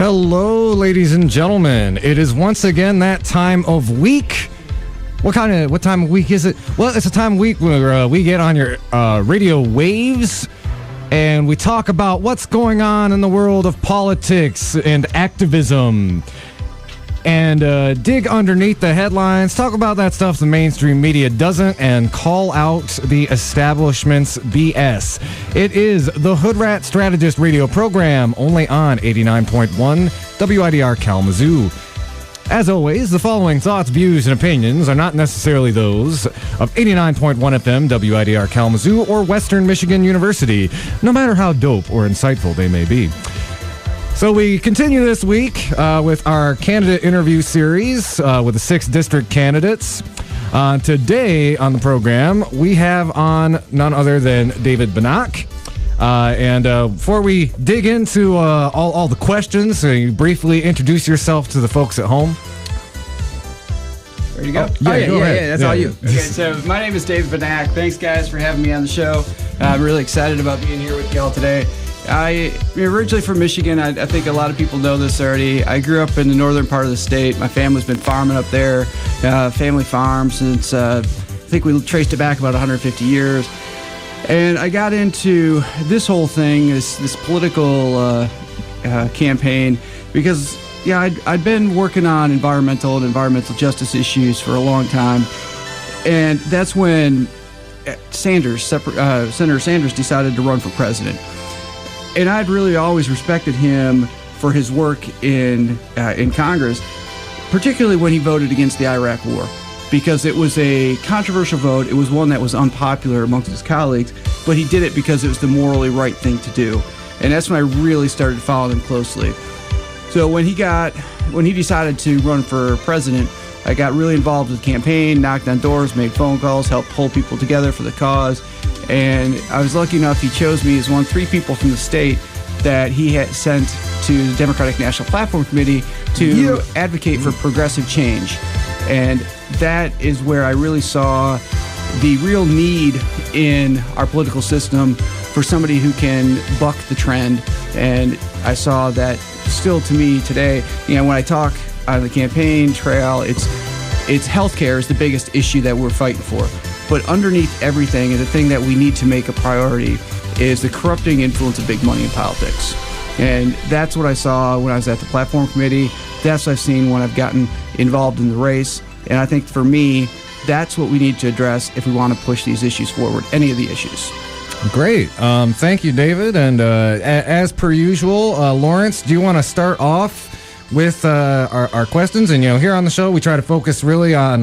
Hello, ladies and gentlemen. It is once again that time of week. What time of week is it? Well, it's a time of week where we get on your radio waves and we talk about what's going on in the world of politics and activism and dig underneath the headlines, talk about that stuff the mainstream media doesn't, and call out the establishment's BS. It is the Hoodrat Strategist radio program, only on 89.1 WIDR Kalamazoo. As always, the following thoughts, views, and opinions are not necessarily those of 89.1 FM WIDR Kalamazoo or Western Michigan University, no matter how dope or insightful they may be. So we continue this week with our candidate interview series with the 6 district candidates. Today on the program, we have on none other than David Banach. And before we dig into all the questions, you briefly introduce yourself to the folks at home. Ready to go? Yeah, that's all you. Okay, so my name is David Banach. Thanks, guys, for having me on the show. I'm really excited about being here with y'all today. I'm originally from Michigan. I think a lot of people know this already. I grew up in the northern part of the state. My family's been farming up there, family farm since, I think we traced it back about 150 years. And I got into this whole thing, this political campaign, because I'd been working on environmental and justice issues for a long time. And that's when Senator Sanders decided to run for president. And I'd really always respected him for his work in Congress, particularly when he voted against the Iraq War, because it was a controversial vote. It was one that was unpopular amongst his colleagues, but he did it because it was the morally right thing to do. And that's when I really started following him closely. So when he decided to run for president, I got really involved with the campaign, knocked on doors, made phone calls, helped pull people together for the cause. And I was lucky enough, he chose me as one of 3 people from the state that he had sent to the Democratic National Platform Committee to advocate for progressive change. And that is where I really saw the real need in our political system for somebody who can buck the trend. And I saw that still to me today, when I talk on the campaign trail, it's healthcare is the biggest issue that we're fighting for. But underneath everything, and the thing that we need to make a priority, is the corrupting influence of big money in politics. And that's what I saw when I was at the platform committee. That's what I've seen when I've gotten involved in the race. And I think for me, that's what we need to address if we want to push these issues forward, any of the issues. Great. Thank you, David. And as per usual, Lawrence, do you want to start off with our questions? And, here on the show, we try to focus really on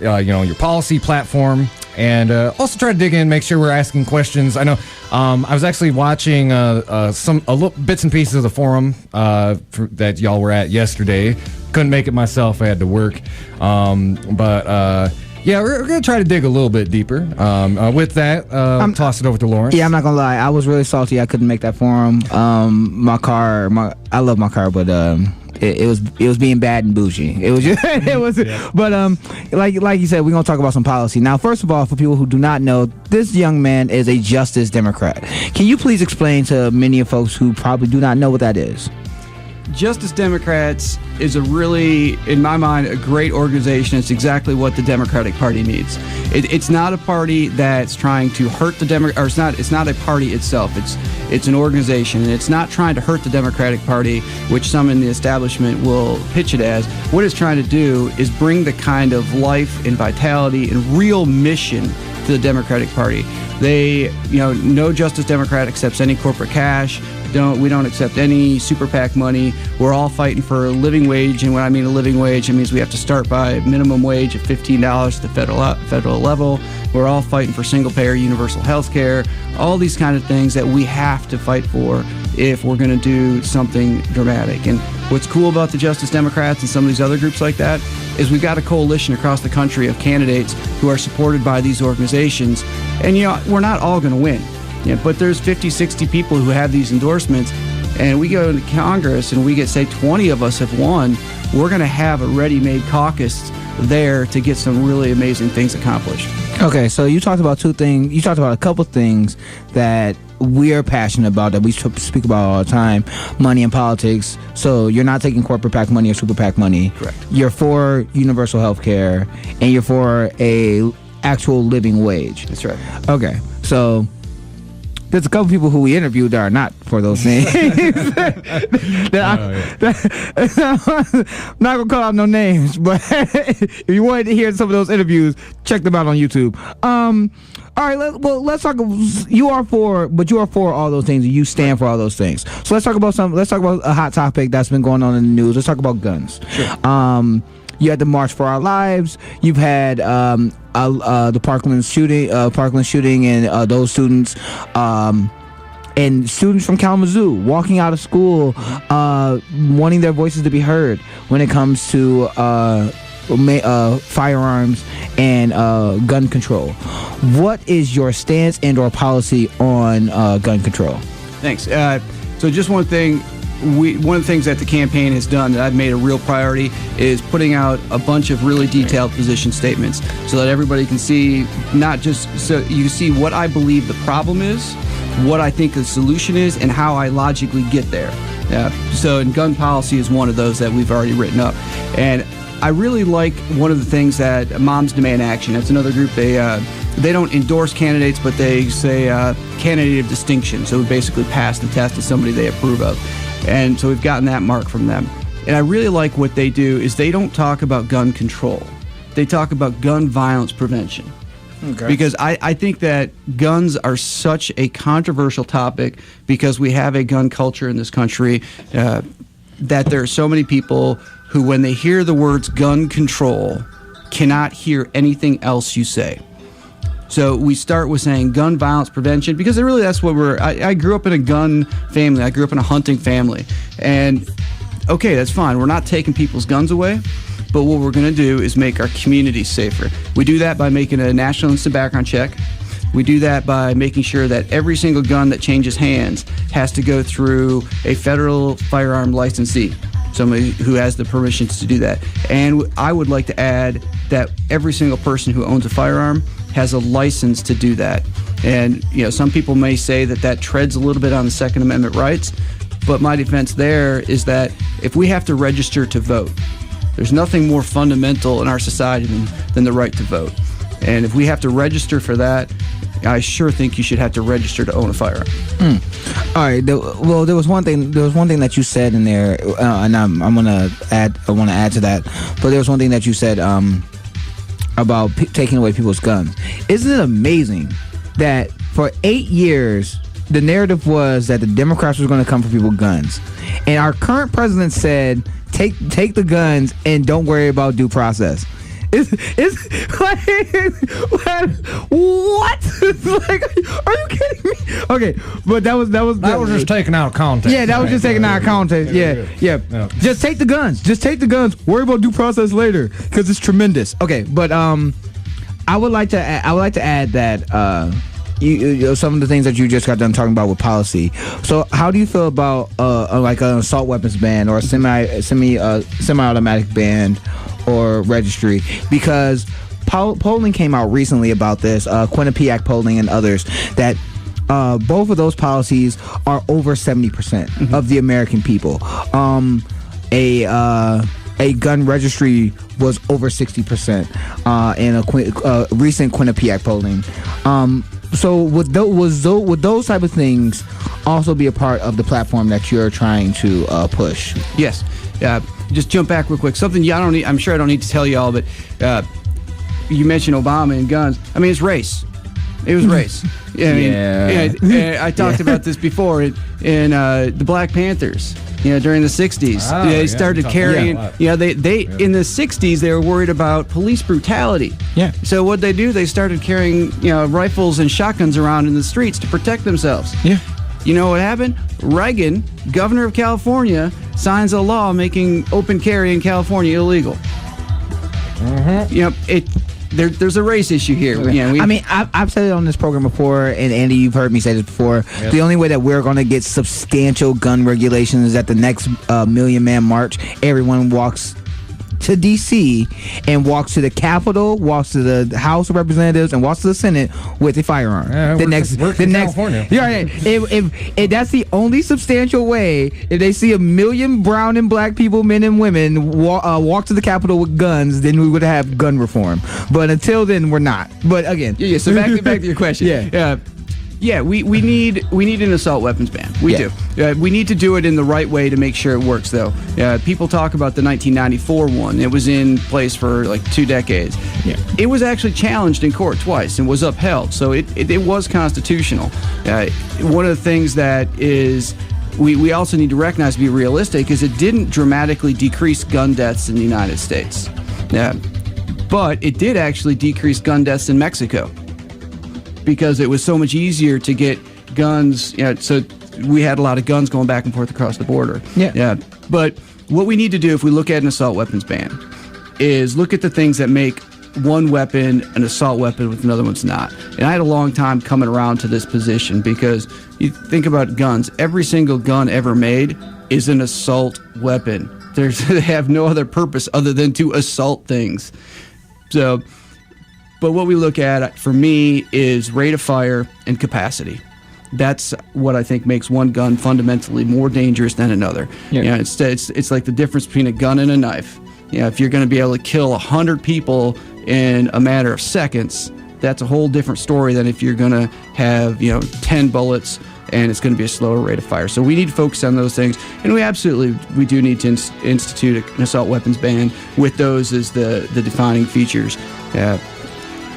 your policy platform, and also try to dig in, make sure we're asking questions. I know I was actually watching some little bits and pieces of the forum that y'all were at yesterday. Couldn't make it myself; I had to work. We're gonna try to dig a little bit deeper. With that, toss it over to Lawrence. Yeah, I'm not gonna lie. I was really salty I couldn't make that forum. I love my car, but it was being bad and bougie. It was just, it was. Yeah. But like you said, we're gonna talk about some policy. Now, first of all, for people who do not know, this young man is a Justice Democrat. Can you please explain to many of folks who probably do not know what that is? Justice Democrats is a really, in my mind, a great organization. It's exactly what the Democratic Party needs. It's not a party that's trying to hurt the Democrat, or it's not a party itself. It's an organization, and it's not trying to hurt the Democratic Party, which some in the establishment will pitch it as. What it's trying to do is bring the kind of life and vitality and real mission to the Democratic Party. They, no Justice Democrat accepts any corporate cash. We don't accept any super PAC money. We're all fighting for a living wage, and when I mean a living wage, it means we have to start by minimum wage of $15 at the federal level. We're all fighting for single-payer universal health care, all these kind of things that we have to fight for if we're going to do something dramatic. And what's cool about the Justice Democrats and some of these other groups like that is we've got a coalition across the country of candidates who are supported by these organizations. And, we're not all going to win. But there's 50, 60 people who have these endorsements, and we go into Congress and we get, say, 20 of us have won. We're going to have a ready-made caucus there to get some really amazing things accomplished. Okay, so you talked about 2 things. You talked about a couple things that we're passionate about, that we speak about all the time, money and politics. So you're not taking corporate PAC money or super PAC money. Correct. You're for universal health care, and you're for a actual living wage. That's right. Okay, so there's a couple people who we interviewed that are not for those things. I'm not gonna call out no names, but if you wanted to hear some of those interviews, check them out on YouTube. All right, let's talk. You are for all those things. And you stand for all those things. So let's talk about a hot topic that's been going on in the news. Let's talk about guns. Sure. You had the March for Our Lives. You've had the Parkland shooting, and those students, and students from Kalamazoo walking out of school, wanting their voices to be heard when it comes to firearms and gun control. What is your stance and/or policy on gun control? Thanks. So just one thing. One of the things that the campaign has done that I've made a real priority is putting out a bunch of really detailed position statements so that everybody can see, not just so you can see what I believe the problem is, what I think the solution is, and how I logically get there. So and gun policy is one of those that we've already written up. And I really like one of the things that Moms Demand Action. That's another group. They don't endorse candidates, but they say candidate of distinction. So we basically pass the test as somebody they approve of. And so we've gotten that mark from them. And I really like what they do is they don't talk about gun control. They talk about gun violence prevention. Okay. Because I think that guns are such a controversial topic because we have a gun culture in this country that there are so many people who, when they hear the words gun control, cannot hear anything else you say. So we start with saying gun violence prevention because really that's what I grew up in a gun family. I grew up in a hunting family. And okay, that's fine. We're not taking people's guns away, but what we're going to do is make our communities safer. We do that by making a national instant background check. We do that by making sure that every single gun that changes hands has to go through a federal firearm licensee, somebody who has the permissions to do that. And I would like to add that every single person who owns a firearm has a license to do that. And some people may say that treads a little bit on the Second Amendment rights, but my defense there is that if we have to register to vote, there's nothing more fundamental in our society than the right to vote. And if we have to register for that, I sure think you should have to register to own a firearm. All right. Well, there was one thing that you said in there, and I want to add to that. But there was one thing that you said about taking away people's guns. Isn't it amazing that for 8 years the narrative was that the Democrats was going to come for people's guns, and our current president said take the guns and don't worry about due process? It's like, what? Like, are you kidding me? Okay, but that was just taken out of context. Yeah, that was just taken out of context. Yeah. Just take the guns. Worry about due process later, because it's tremendous. Okay, but I would like to add that you some of the things that you just got done talking about with policy. So how do you feel about like an assault weapons ban or a semi-automatic ban or registry? Because polling came out recently about this, Quinnipiac polling and others, that both of those policies are over 70% of the American people. A gun registry was over 60% in a recent Quinnipiac polling. So would those type of things also be a part of the platform that you're trying to push? Yes. Just jump back real quick. Something I'm sure I don't need to tell you all, but you mentioned Obama and guns. I mean, it's race. It was race. I talked about this before in the Black Panthers. During the 60s, they started carrying. They in the 60s they were worried about police brutality. Yeah. So what they do? They started carrying rifles and shotguns around in the streets to protect themselves. Yeah. You know what happened? Reagan, governor of California, signs a law making open carry in California illegal. There's a race issue here. I've said it on this program before, and Andy, you've heard me say this before. Yep. The only way that we're going to get substantial gun regulations is at the next Million Man March. Everyone walks to D.C. and walks to the Capitol, walks to the House of Representatives, and walks to the Senate with a firearm. California. Yeah, if that's the only substantial way, if they see 1 million brown and black people, men and women, walk to the Capitol with guns, then we would have gun reform. But until then, we're not. But again, so back to your question. Yeah, we need an assault weapons ban. We do. We need to do it in the right way to make sure it works, though. People talk about the 1994 one. It was in place for like 2 decades. Yeah. It was actually challenged in court twice and was upheld, so it was constitutional. One of the things that is we also need to recognize, to be realistic, is it didn't dramatically decrease gun deaths in the United States. But it did actually decrease gun deaths in Mexico, because it was so much easier to get guns. So we had a lot of guns going back and forth across the border. But what we need to do, if we look at an assault weapons ban, is look at the things that make one weapon an assault weapon with another one's not. And I had a long time coming around to this position, because you think about guns. Every single gun ever made is an assault weapon. They have no other purpose other than to assault things. So... But what we look at, for me, is rate of fire and capacity. That's what I think makes one gun fundamentally more dangerous than another. It's like the difference between a gun and a knife. If you're going to be able to kill 100 people in a matter of seconds, that's a whole different story than if you're going to have 10 bullets and it's going to be a slower rate of fire. So we need to focus on those things, and we do need to institute an assault weapons ban with those as the defining features.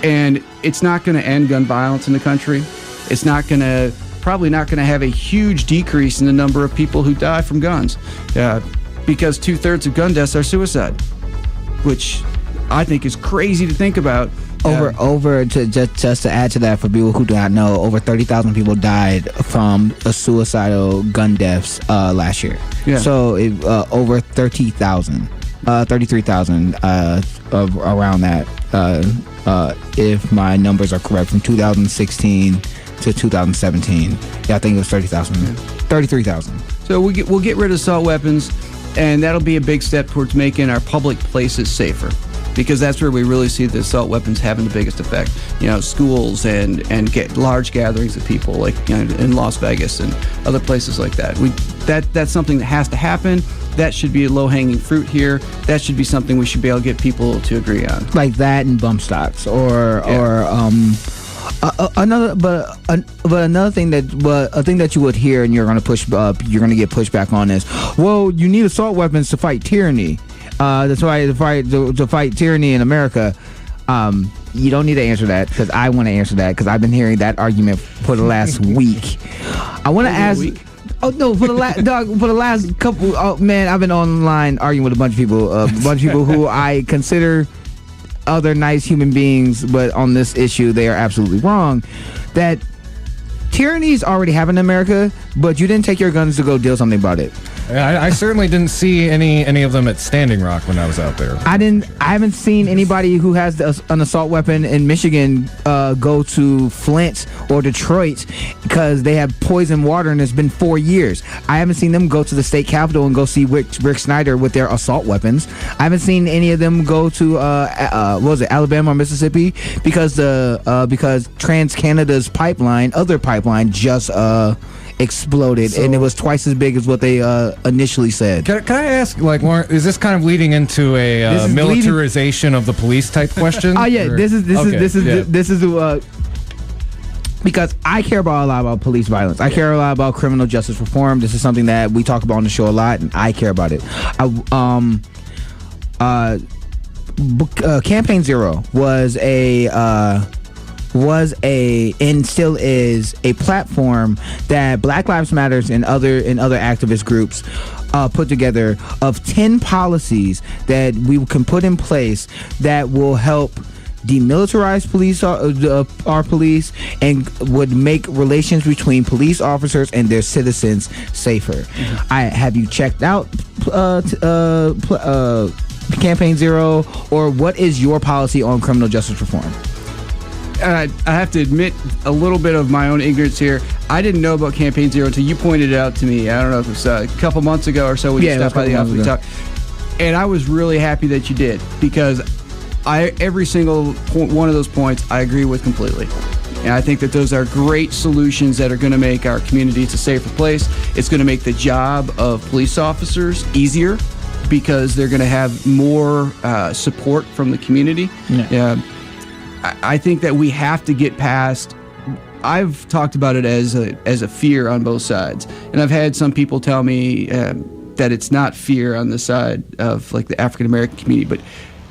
And it's not going to end gun violence in the country. It's probably not going to have a huge decrease in the number of people who die from guns, because 2/3 of gun deaths are suicide, which I think is crazy to think about. Just to add to that, for people who do not know, over 30,000 people died from suicidal gun deaths last year. So over 30,000. 33,000 around that, if my numbers are correct, from 2016 to 2017. I think it was 30,000. 33,000. So we'll get rid of assault weapons, and that'll be a big step towards making our public places safer, because that's where we really see the assault weapons having the biggest effect. Schools and get large gatherings of people, like in Las Vegas and other places like that. That's something that has to happen. That should be a low-hanging fruit here. That should be something we should be able to get people to agree on. Like that and bump stocks, another thing that you would hear and you're going to get pushback on is, well, you need assault weapons to fight tyranny. That's why to fight tyranny in America. You don't need to answer that, because I want to answer that, because I've been hearing that argument for the last week. I want to ask. Oh no! For the last couple. Oh man, I've been online arguing with a bunch of people who I consider other nice human beings, but on this issue they are absolutely wrong. That tyrannies already happen in America, but you didn't take your guns to go deal something about it. I certainly didn't see any of them at Standing Rock when I was out there. I haven't seen anybody who has an assault weapon in Michigan go to Flint or Detroit because they have poison water and it's been 4 years. I haven't seen them go to the state capitol and go see Rick Snyder with their assault weapons. I haven't seen any of them go to Alabama or Mississippi because TransCanada's other pipeline just exploded, and it was twice as big as what they initially said. Can I ask, Warren, is this kind of leading into a militarization of the police type question? Oh yeah, this is because I care a lot about police violence. I care a lot about criminal justice reform. This is something that we talk about on the show a lot, and I care about it. Campaign Zero was and still is a platform that Black Lives Matters and other activist groups put together of 10 policies that we can put in place that will help demilitarize our police and would make relations between police officers and their citizens safer. Mm-hmm. Have you checked out Campaign Zero, or what is your policy on criminal justice reform? I have to admit a little bit of my own ignorance here. I didn't know about Campaign Zero until you pointed it out to me. I don't know if it was a couple months ago or so when you stopped by the office to talk. And I was really happy that you did, because every single one of those points I agree with completely. And I think that those are great solutions that are going to make our communities a safer place. It's going to make the job of police officers easier, because they're going to have more support from the community. Yeah. I think that we have to get past. I've talked about it as a fear on both sides, and I've had some people tell me that it's not fear on the side of like the African American community, but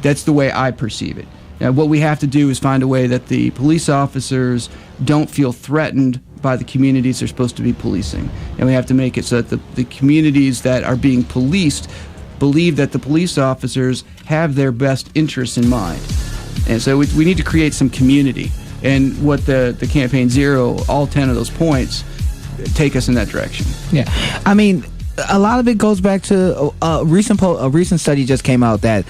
that's the way I perceive it. Now, what we have to do is find a way that the police officers don't feel threatened by the communities they're supposed to be policing, and we have to make it so that the communities that are being policed believe that the police officers have their best interests in mind. And so we need to create some community. And what the Campaign Zero, all 10 of those points, take us in that direction. Yeah. I mean, a lot of it goes back to a recent study just came out that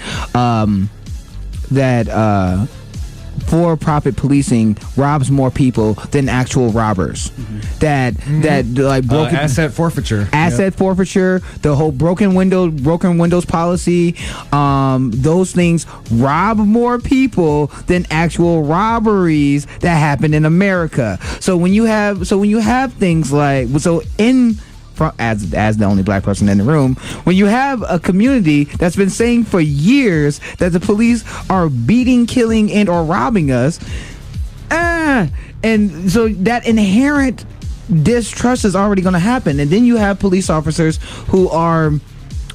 for-profit policing robs more people than actual robbers. That like broken asset forfeiture, forfeiture, the whole broken windows policy, those things rob more people than actual robberies that happen in America. So when you have things like as the only black person in the room, when you have a community that's been saying for years that the police are beating, killing, and or robbing us, and so that inherent distrust is already going to happen. And then you have police officers who are,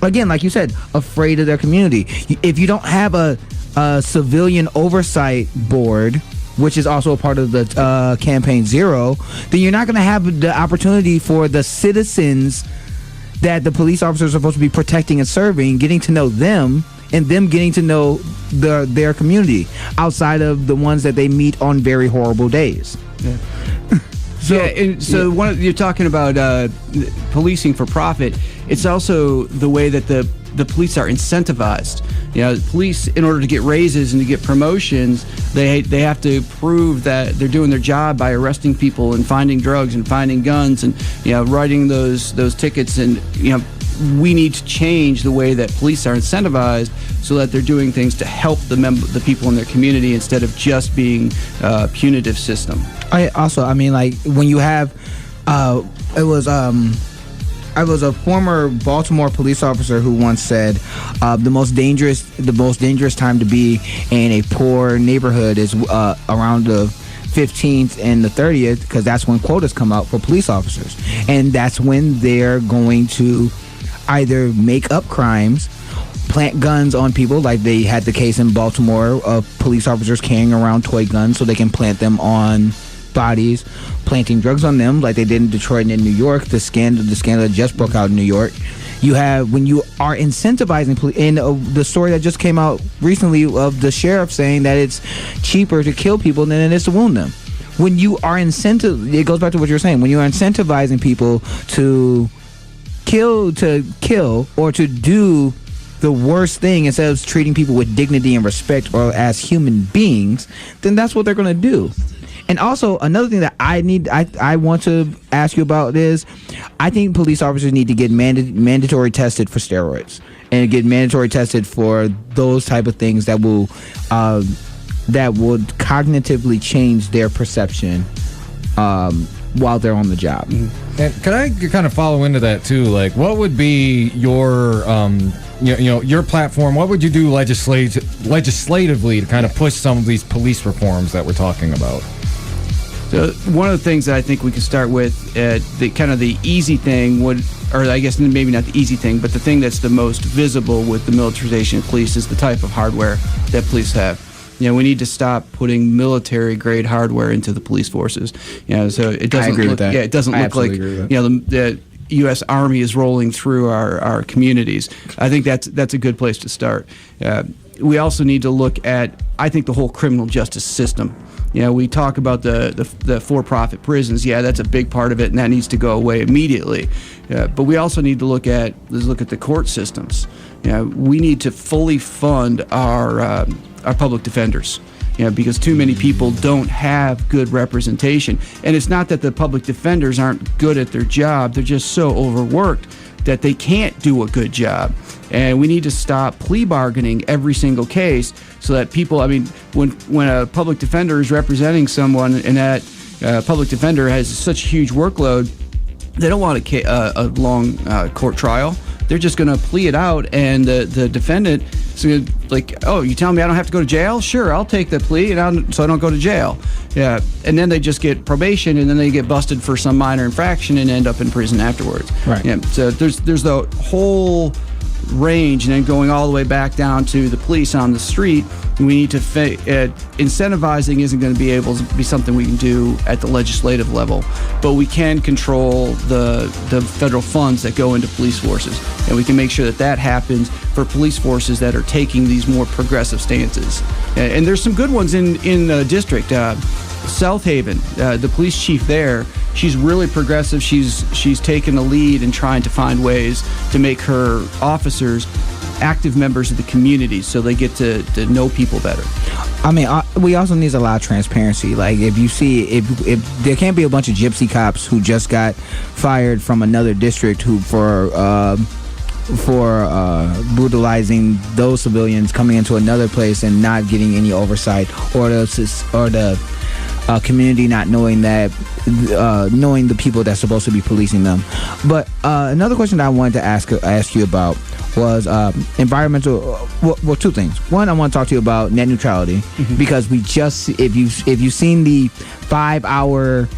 again, like you said, afraid of their community. If you don't have a civilian oversight board, which is also a part of the Campaign Zero, then you're not going to have the opportunity for the citizens that the police officers are supposed to be protecting and serving, getting to know them, and them getting to know their community outside of the ones that they meet on very horrible days. Yeah. You're talking about policing for profit. It's also the way that the police are incentivized. You know, police, in order to get raises and to get promotions, they have to prove that they're doing their job by arresting people and finding drugs and finding guns and, you know, writing those tickets. And, you know, we need to change the way that police are incentivized so that they're doing things to help the people in their community instead of just being a punitive system. I mean, like when you have, I was a former Baltimore police officer who once said, the most dangerous time to be in a poor neighborhood is around the 15th and the 30th, because that's when quotas come out for police officers, and that's when they're going to either make up crimes, plant guns on people, like they had the case in Baltimore of police officers carrying around toy guns so they can plant them on bodies, planting drugs on them like they did in Detroit and in New York. The scandal that just broke out in New York. You have, when you are incentivizing police, and the story that just came out recently of the sheriff saying that it's cheaper to kill people than it is to wound them. When you are it goes back to what you're saying. When you are incentivizing people to kill or to do the worst thing instead of treating people with dignity and respect or as human beings, then that's what they're going to do. And also, another thing that I want to ask you about is, I think police officers need to get mandatory tested for steroids and get mandatory tested for those type of things that would cognitively change their perception while they're on the job. And can I kind of follow into that too? Like, what would be your your platform? What would you do legislatively to kind of push some of these police reforms that we're talking about? So one of the things that I think we could start with, the easy thing or I guess maybe not the easy thing, but the thing that's the most visible with the militarization of police is the type of hardware that police have. You know, we need to stop putting military-grade hardware into the police forces. You know, so it doesn't. I agree with that. Yeah, it doesn't look like the U.S. Army is rolling through our communities. I think that's a good place to start. We also need to look at, I think, the whole criminal justice system. You know, we talk about the for-profit prisons. Yeah, that's a big part of it, and that needs to go away immediately. But we also need to look at the court systems. You know, we need to fully fund our public defenders. You know, because too many people don't have good representation. And it's not that the public defenders aren't good at their job; they're just so overworked. that they can't do a good job. And we need to stop plea bargaining every single case so that people, I mean, when a public defender is representing someone and that public defender has such a huge workload, they don't want a long court trial. They're just going to plea it out, and the defendant is like, oh, you telling me I don't have to go to jail? Sure, I'll take the plea, so I don't go to jail. Yeah, and then they just get probation, and then they get busted for some minor infraction and end up in prison afterwards. Right. Yeah. So there's the whole range, and then going all the way back down to the police on the street. We need to incentivizing isn't going to be able to be something we can do at the legislative level, but we can control the federal funds that go into police forces, and we can make sure that happens for police forces that are taking these more progressive stances. And there's some good ones in the district. South Haven, the police chief there, she's really progressive. She's taken the lead in trying to find ways to make her officers active members of the community so they get to know people better. I mean, we also need a lot of transparency. Like, if you see, if there can't be a bunch of gypsy cops who just got fired from another district for brutalizing those civilians coming into another place and not getting any oversight, or the community not knowing knowing the people that's supposed to be policing them. But another question that I wanted to ask you about was environmental. Well, two things. One, I want to talk to you about net neutrality, because we just, if you've seen the 5-hour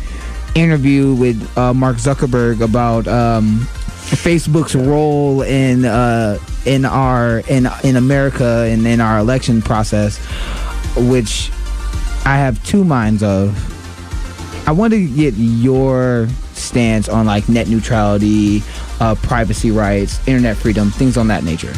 interview with Mark Zuckerberg about Facebook's role in America and in our election process, which I have two minds of. I want to get your stance on like net neutrality, privacy rights, internet freedom, things on that nature.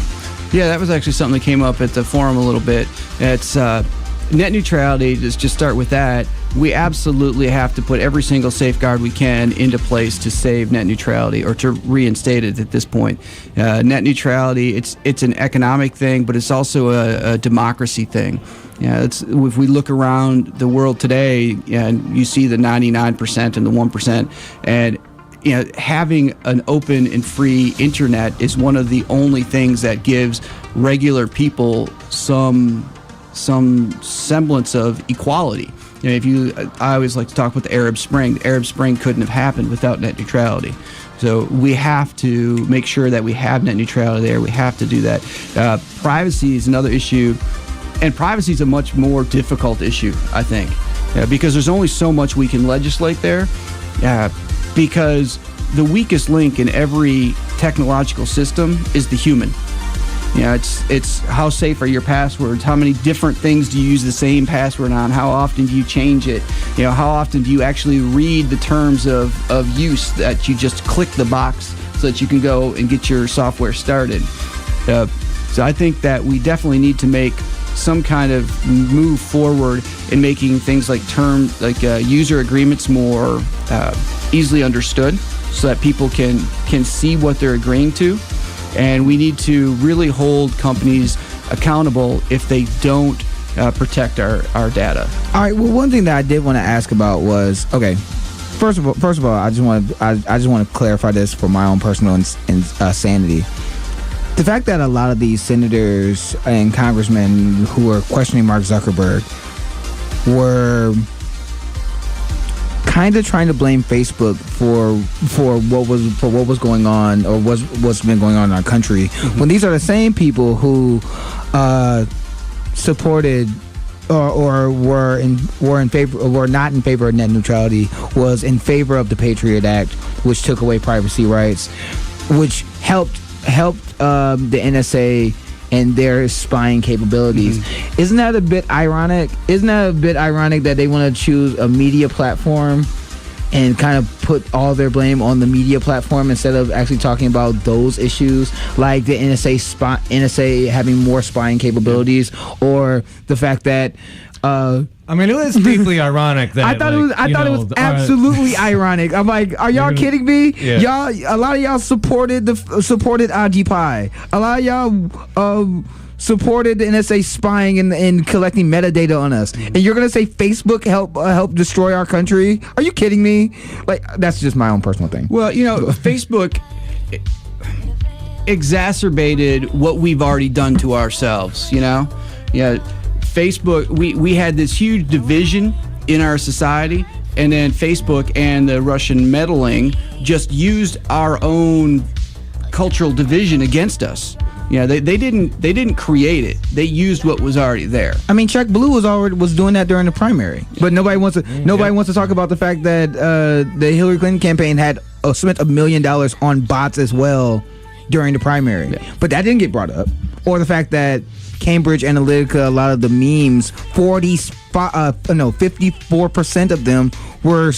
Yeah, that was actually something that came up at the forum a little bit. It's net neutrality. Just start with that. We absolutely have to put every single safeguard we can into place to save net neutrality, or to reinstate it at this point. Net neutrality, it's an economic thing, but it's also a democracy thing. Yeah, if we look around the world today, and you see the 99% and the 1%, and having an open and free internet is one of the only things that gives regular people some semblance of equality. I always like to talk about the Arab Spring. The Arab Spring couldn't have happened without net neutrality. So we have to make sure that we have net neutrality there. We have to do that. Privacy is another issue, and privacy is a much more difficult issue, I think, because there's only so much we can legislate there. Because the weakest link in every technological system is the human. It's how safe are your passwords? How many different things do you use the same password on? How often do you change it? How often do you actually read the terms of use, that you just click the box so that you can go and get your software started? So I think that we definitely need to make some kind of move forward in making things like user agreements more easily understood, so that people can see what they're agreeing to. And we need to really hold companies accountable if they don't protect our data. All right. Well, one thing that I did want to ask about was, okay, first of all, I just want to clarify this for my own personal sanity. The fact that a lot of these senators and congressmen who were questioning Mark Zuckerberg were kind of trying to blame Facebook for what was going on, or what's been going on in our country, when these are the same people who supported or were in favor, or were not in favor of net neutrality, was in favor of the Patriot Act, which took away privacy rights, which helped the NSA and their spying capabilities. Isn't that a bit ironic? That they want to choose a media platform and kind of put all their blame on the media platform instead of actually talking about those issues, like the NSA having more spying capabilities, or the fact that I mean, it was deeply ironic that I thought it was absolutely ironic. I'm like, are y'all kidding me? Yeah. A lot of y'all supported Occupy. A lot of y'all supported the NSA spying and collecting metadata on us. And you're gonna say Facebook help destroy our country? Are you kidding me? Like, that's just my own personal thing. Well, Facebook, exacerbated what we've already done to ourselves, you know? Yeah, Facebook, we had this huge division in our society, and then Facebook and the Russian meddling just used our own cultural division against us. Yeah, they didn't create it. They used what was already there. I mean, Chuck Blue was doing that during the primary, but nobody wants to talk about the fact that the Hillary Clinton campaign had spent $1 million on bots as well during the primary. Yeah. But that didn't get brought up, or the fact that Cambridge Analytica, a lot of the memes, 54% of them were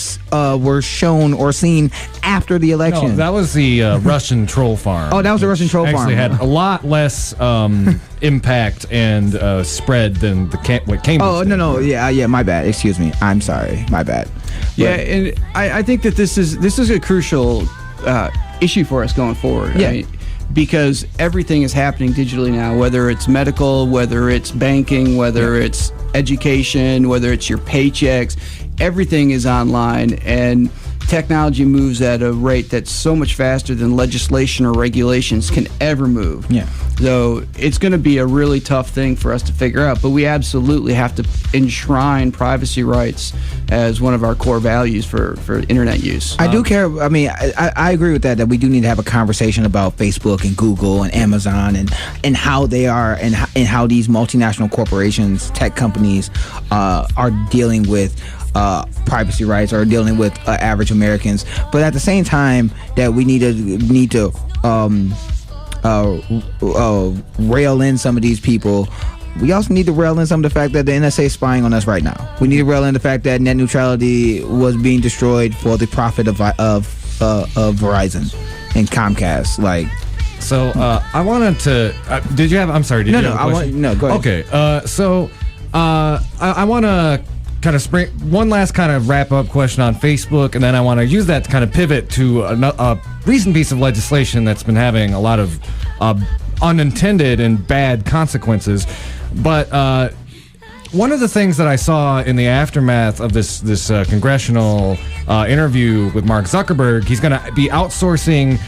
shown or seen after the election. No, that was the Russian troll farm. Oh, that was the Russian troll farm. Actually had a lot less impact and spread than what Cambridge. Oh, no, yeah, my bad. Excuse me. I'm sorry. My bad. Yeah, and I think that this is a crucial issue for us going forward. Yeah. I mean, because everything is happening digitally now, whether it's medical, whether it's banking, whether it's education, whether it's your paychecks, everything is online, and technology moves at a rate that's so much faster than legislation or regulations can ever move. Yeah. So it's going to be a really tough thing for us to figure out, but we absolutely have to enshrine privacy rights as one of our core values for internet use. I do care. I mean, I agree with that we do need to have a conversation about Facebook and Google and Amazon and how they are and how these multinational corporations, tech companies are dealing with privacy rights or dealing with average Americans. But at the same time, that we need to rail in some of these people. We also need to rail in some of the fact that the NSA is spying on us right now. We need to rail in the fact that net neutrality was being destroyed for the profit of Verizon and Comcast. Like, so I wanted to. Did you have? I'm sorry. Did you have a question? No, go ahead. Okay. So I want to kind of spring one last kind of wrap up question on Facebook, and then I want to use that to kind of pivot to a recent piece of legislation that's been having a lot of unintended and bad consequences. But one of the things that I saw in the aftermath of this congressional interview with Mark Zuckerberg, he's going to be outsourcing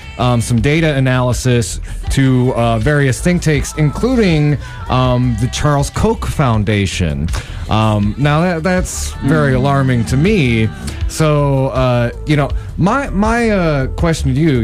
some data analysis to various think tanks, including the Charles Koch Foundation. Now that's very alarming to me. So my question to you,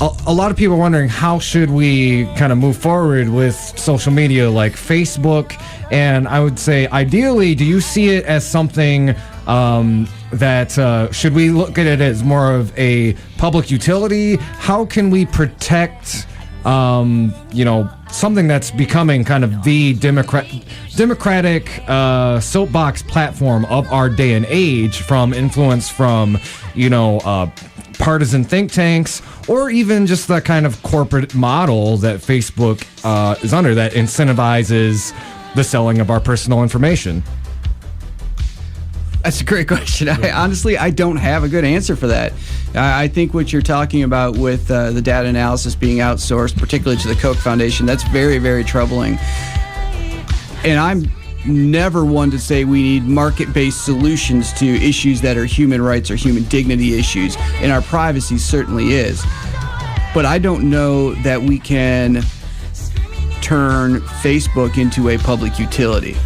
a lot of people are wondering how should we kind of move forward with social media like Facebook, and I would say ideally, do you see it as something that should we look at it as more of a public utility? How can we protect something that's becoming kind of the democratic soapbox platform of our day and age from influence from partisan think tanks, or even just the kind of corporate model that Facebook is under that incentivizes the selling of our personal information? That's a great question. I don't have a good answer for that. I think what you're talking about with the data analysis being outsourced, particularly to the Koch Foundation, that's very, very troubling. And I'm never one to say we need market-based solutions to issues that are human rights or human dignity issues, and our privacy certainly is. But I don't know that we can turn Facebook into a public utility.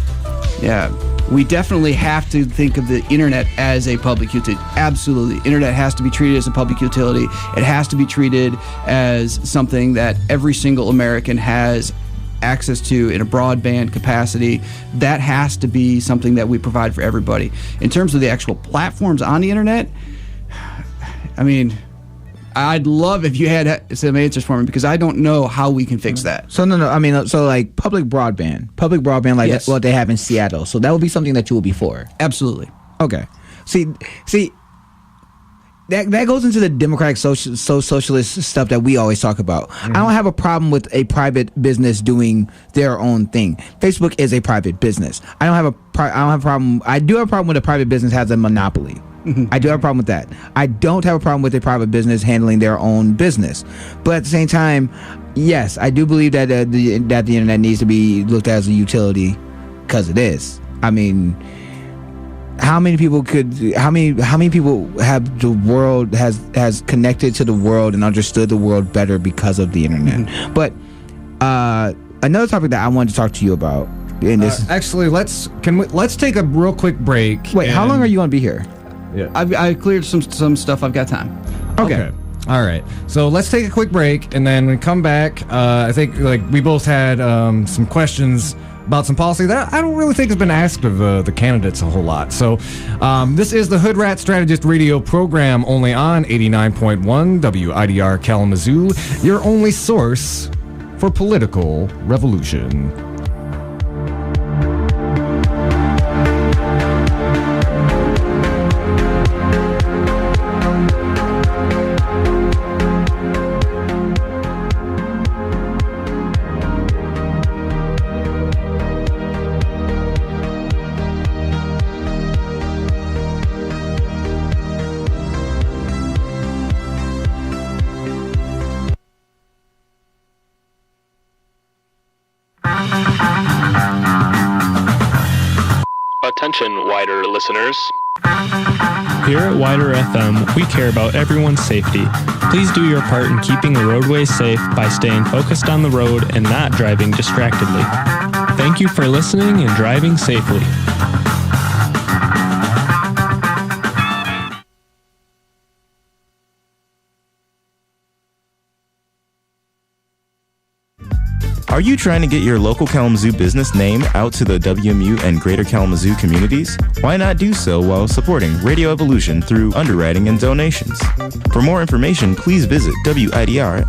Yeah, we definitely have to think of the internet as a public utility. Absolutely. Internet has to be treated as a public utility. It has to be treated as something that every single American has access to in a broadband capacity. That has to be something that we provide for everybody. In terms of the actual platforms on the internet, I mean, I'd love if you had some answers for me, because I don't know how we can fix that. So no. I mean, so like public broadband, like yes. What they have in Seattle. So that would be something that you would be for. Absolutely. Okay. See. That goes into the democratic socialist stuff that we always talk about. Mm-hmm. I don't have a problem with a private business doing their own thing. Facebook is a private business. I don't have a problem. I do have a problem when a private business has a monopoly. Mm-hmm. I do have a problem with that. I don't have a problem with a private business handling their own business. But at the same time, yes, I do believe that the internet needs to be looked at as a utility, because it is. I mean, how many people have the world has connected to the world and understood the world better because of the internet? Mm-hmm. But another topic that I wanted to talk to you about in this. Actually, let's take a real quick break. Wait, how long are you going to be here? Yeah. I cleared some stuff. I've got time. Okay. All right. So let's take a quick break, and then when we come back, I think we both had some questions about some policy that I don't really think has been asked of the candidates a whole lot. So this is the Hoodrat Strategist radio program, only on 89.1 WIDR Kalamazoo, your only source for political revolution. Attention, Wider listeners. Here at Wider FM, we care about everyone's safety. Please do your part in keeping the roadways safe by staying focused on the road and not driving distractedly. Thank you for listening and driving safely. Are you trying to get your local Kalamazoo business name out to the WMU and Greater Kalamazoo communities? Why not do so while supporting Radio Evolution through underwriting and donations? For more information, please visit widrfm.org.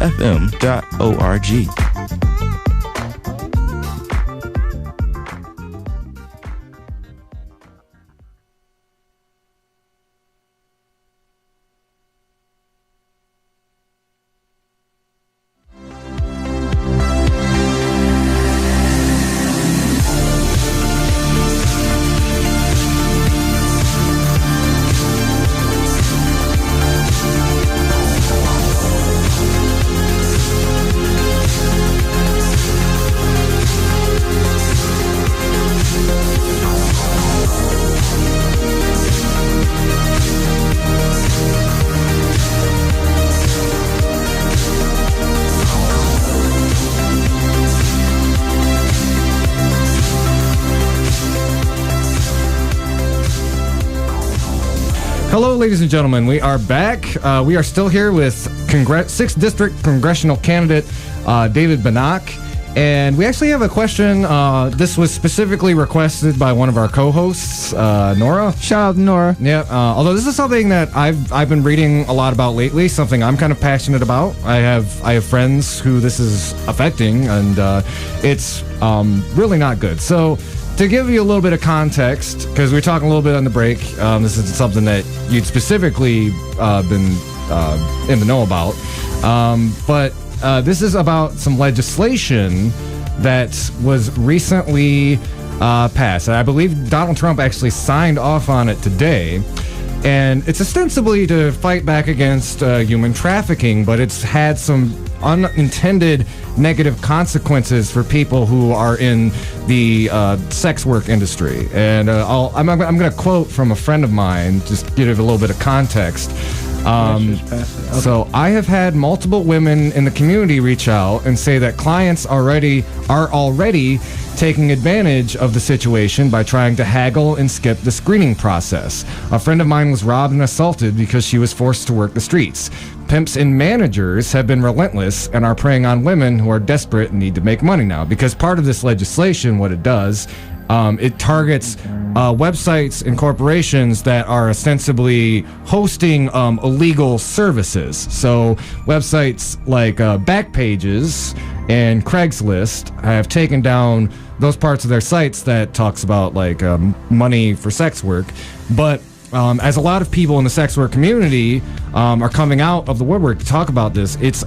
Hello, ladies and gentlemen. We are back. We are still here with 6th District Congressional candidate David Banach. And we actually have a question. This was specifically requested by one of our co-hosts, Nora. Shout out to Nora. Yeah. Although this is something that I've been reading a lot about lately, something I'm kind of passionate about. I have friends who this is affecting, and it's really not good. So, to give you a little bit of context, because we were talking a little bit on the break, this is something that you'd specifically been in the know about. But this is about some legislation that was recently passed. And I believe Donald Trump actually signed off on it today. And it's ostensibly to fight back against human trafficking, but it's had some unintended negative consequences for people who are in the sex work industry. And I'm going to quote from a friend of mine, just to give it a little bit of context. So I have had multiple women in the community reach out and say that clients are already taking advantage of the situation by trying to haggle and skip the screening process. A friend of mine was robbed and assaulted because she was forced to work the streets. Pimps and managers have been relentless and are preying on women who are desperate and need to make money now. Because part of this legislation, what it does, it targets websites and corporations that are ostensibly hosting illegal services. So websites like Backpages and Craigslist have taken down those parts of their sites that talks about like money for sex work. But as a lot of people in the sex work community are coming out of the woodwork to talk about this, it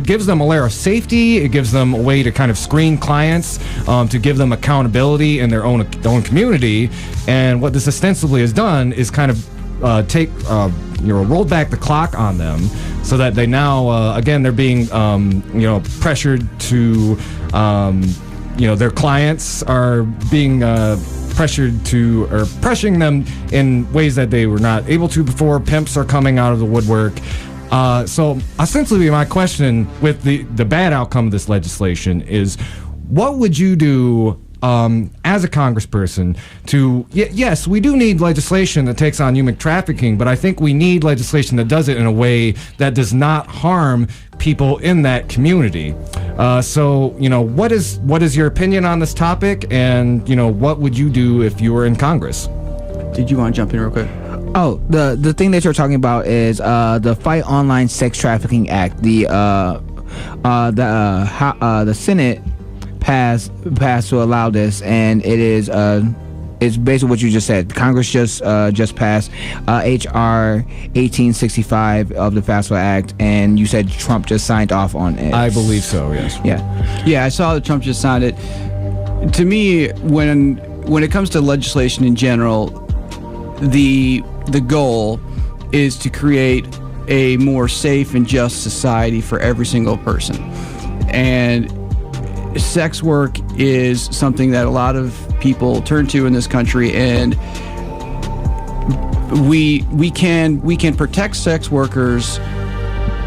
gives them a layer of safety. It gives them a way to kind of screen clients, to give them accountability in their own community. And what this ostensibly has done is kind of rolled back the clock on them, so that they now again they're being pressured to their clients are being pressuring them in ways that they were not able to before. Pimps are coming out of the woodwork. So essentially my question with the bad outcome of this legislation is, what would you do as a congressperson to, yes, we do need legislation that takes on human trafficking, but I think we need legislation that does it in a way that does not harm people in that community. So, what is your opinion on this topic, and, what would you do if you were in Congress? Did you want to jump in real quick? Oh, the thing that you're talking about is the Fight Online Sex Trafficking Act. The Senate passed to allow this, and it is it's basically what you just said. Congress just passed HR 1865 of the FAFSA Act, and you said Trump just signed off on it. I believe so. Yes. Yeah. I saw that Trump just signed it. To me, when it comes to legislation in general, the goal is to create a more safe and just society for every single person. And sex work is something that a lot of people turn to in this country, and we can protect sex workers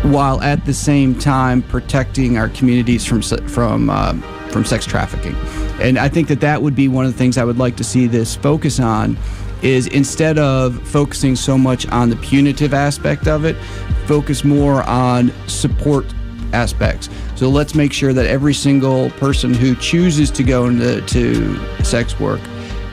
while at the same time protecting our communities from sex trafficking. And I think that would be one of the things I would like to see this focus on, is instead of focusing so much on the punitive aspect of it, focus more on support aspects. So let's make sure that every single person who chooses to go into sex work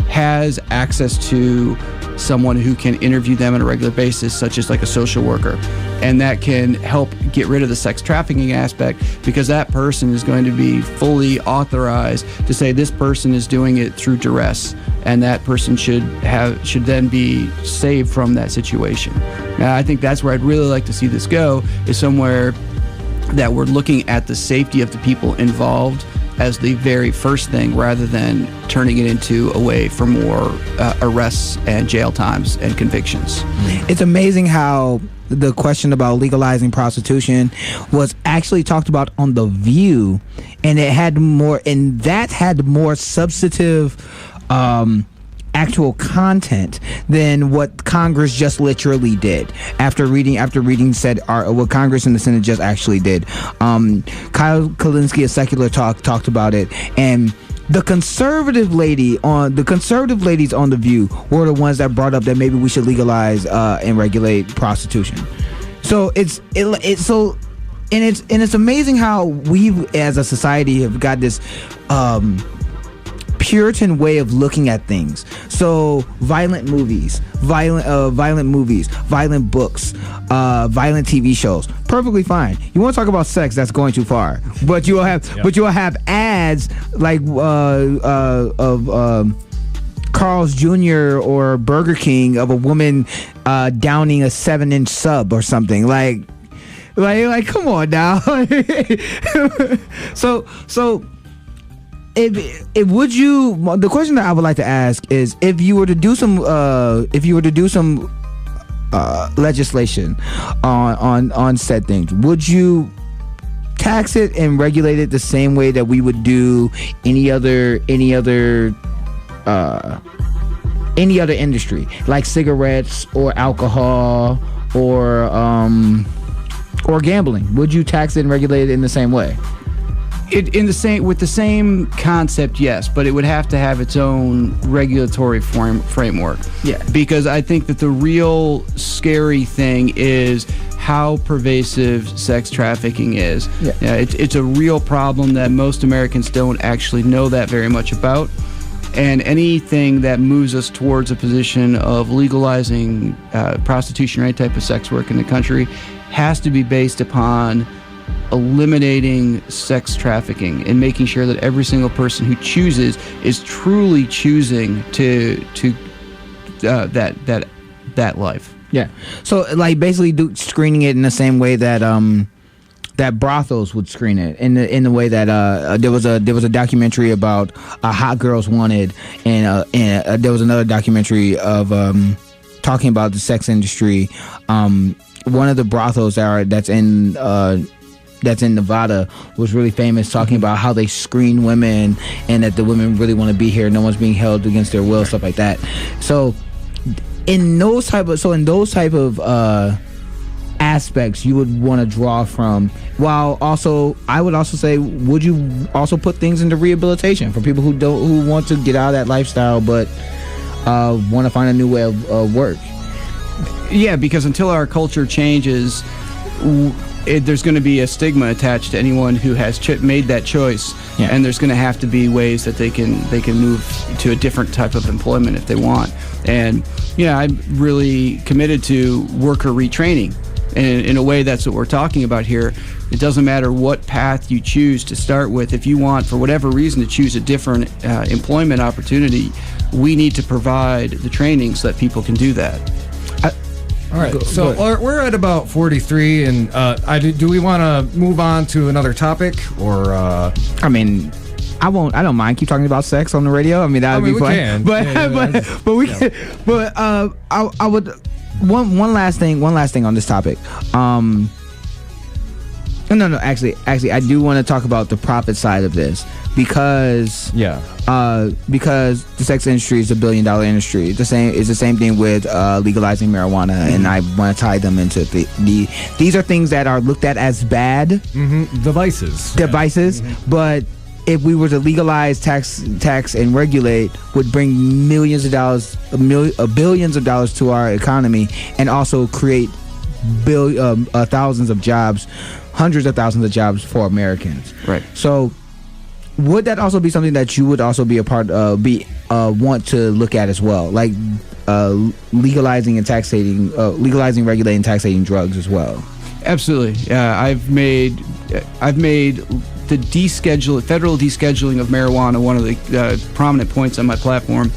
has access to someone who can interview them on a regular basis, such as like a social worker. And that can help get rid of the sex trafficking aspect, because that person is going to be fully authorized to say this person is doing it through duress, and that person should then be saved from that situation. Now, I think that's where I'd really like to see this go, is somewhere that we're looking at the safety of the people involved as the very first thing, rather than turning it into a way for more arrests and jail times and convictions. It's amazing how the question about legalizing prostitution was actually talked about on The View, and it had more, and that had more substantive actual content than what Congress just literally did. After reading said what Congress and the Senate just actually did. Kyle Kalinske of Secular Talk talked about it, and the conservative ladies on The View were the ones that brought up that maybe we should legalize and regulate prostitution. So it's amazing how we as a society have got this Puritan way of looking at things. So violent movies, violent books, violent TV shows, perfectly fine. You want to talk about sex, that's going too far. But you will have ads like of Carl's Jr. or Burger King of a woman downing a 7-inch sub or something. Like come on now. So the question that I would like to ask is, if you were to do some legislation on said things, would you tax it and regulate it the same way that we would do any other industry, like cigarettes or alcohol or gambling? Would you tax it and regulate it in the same way? With the same concept, yes, but it would have to have its own regulatory framework. Yeah. Because I think that the real scary thing is how pervasive sex trafficking is. Yeah. It's a real problem that most Americans don't actually know that very much about. And anything that moves us towards a position of legalizing prostitution or any type of sex work in the country has to be based upon eliminating sex trafficking and making sure that every single person who chooses is truly choosing to that life. Yeah. So like basically screening it in the same way that that brothels would screen it, in the way that there was a documentary about Hot Girls Wanted, and there was another documentary of talking about the sex industry. One of the brothels that's in that's in Nevada was really famous, talking about how they screen women and that the women really want to be here. No one's being held against their will, stuff like that. So in those type of aspects, you would want to draw from. While also, I would also say, would you also put things into rehabilitation for people who want to get out of that lifestyle but want to find a new way of work? Yeah, because until our culture changes, there's going to be a stigma attached to anyone who has made that choice, and there's going to have to be ways that they can move to a different type of employment if they want. And I'm really committed to worker retraining, and in a way, that's what we're talking about here. It doesn't matter what path you choose to start with. If you want, for whatever reason, to choose a different employment opportunity, we need to provide the training so that people can do that. All right, so we're at about 43, and do we want to move on to another topic, or? I mean, I don't mind keep talking about sex on the radio. I mean, that would be fun. Can. But we can. But I would one last thing on this topic. No. Actually, I do want to talk about the profit side of this because the sex industry is $1 billion industry. It's the same thing with legalizing marijuana, and I want to tie them into these are things that are looked at as bad devices, but if we were to legalize, tax and regulate, would bring millions of dollars, billions of dollars to our economy, and also create thousands of jobs, hundreds of thousands of jobs for Americans. Right. So would that also be something that you would also be a part of, want to look at as well, like legalizing, regulating, taxating drugs as well? Absolutely. I've made the federal descheduling of marijuana one of the prominent points on my platform,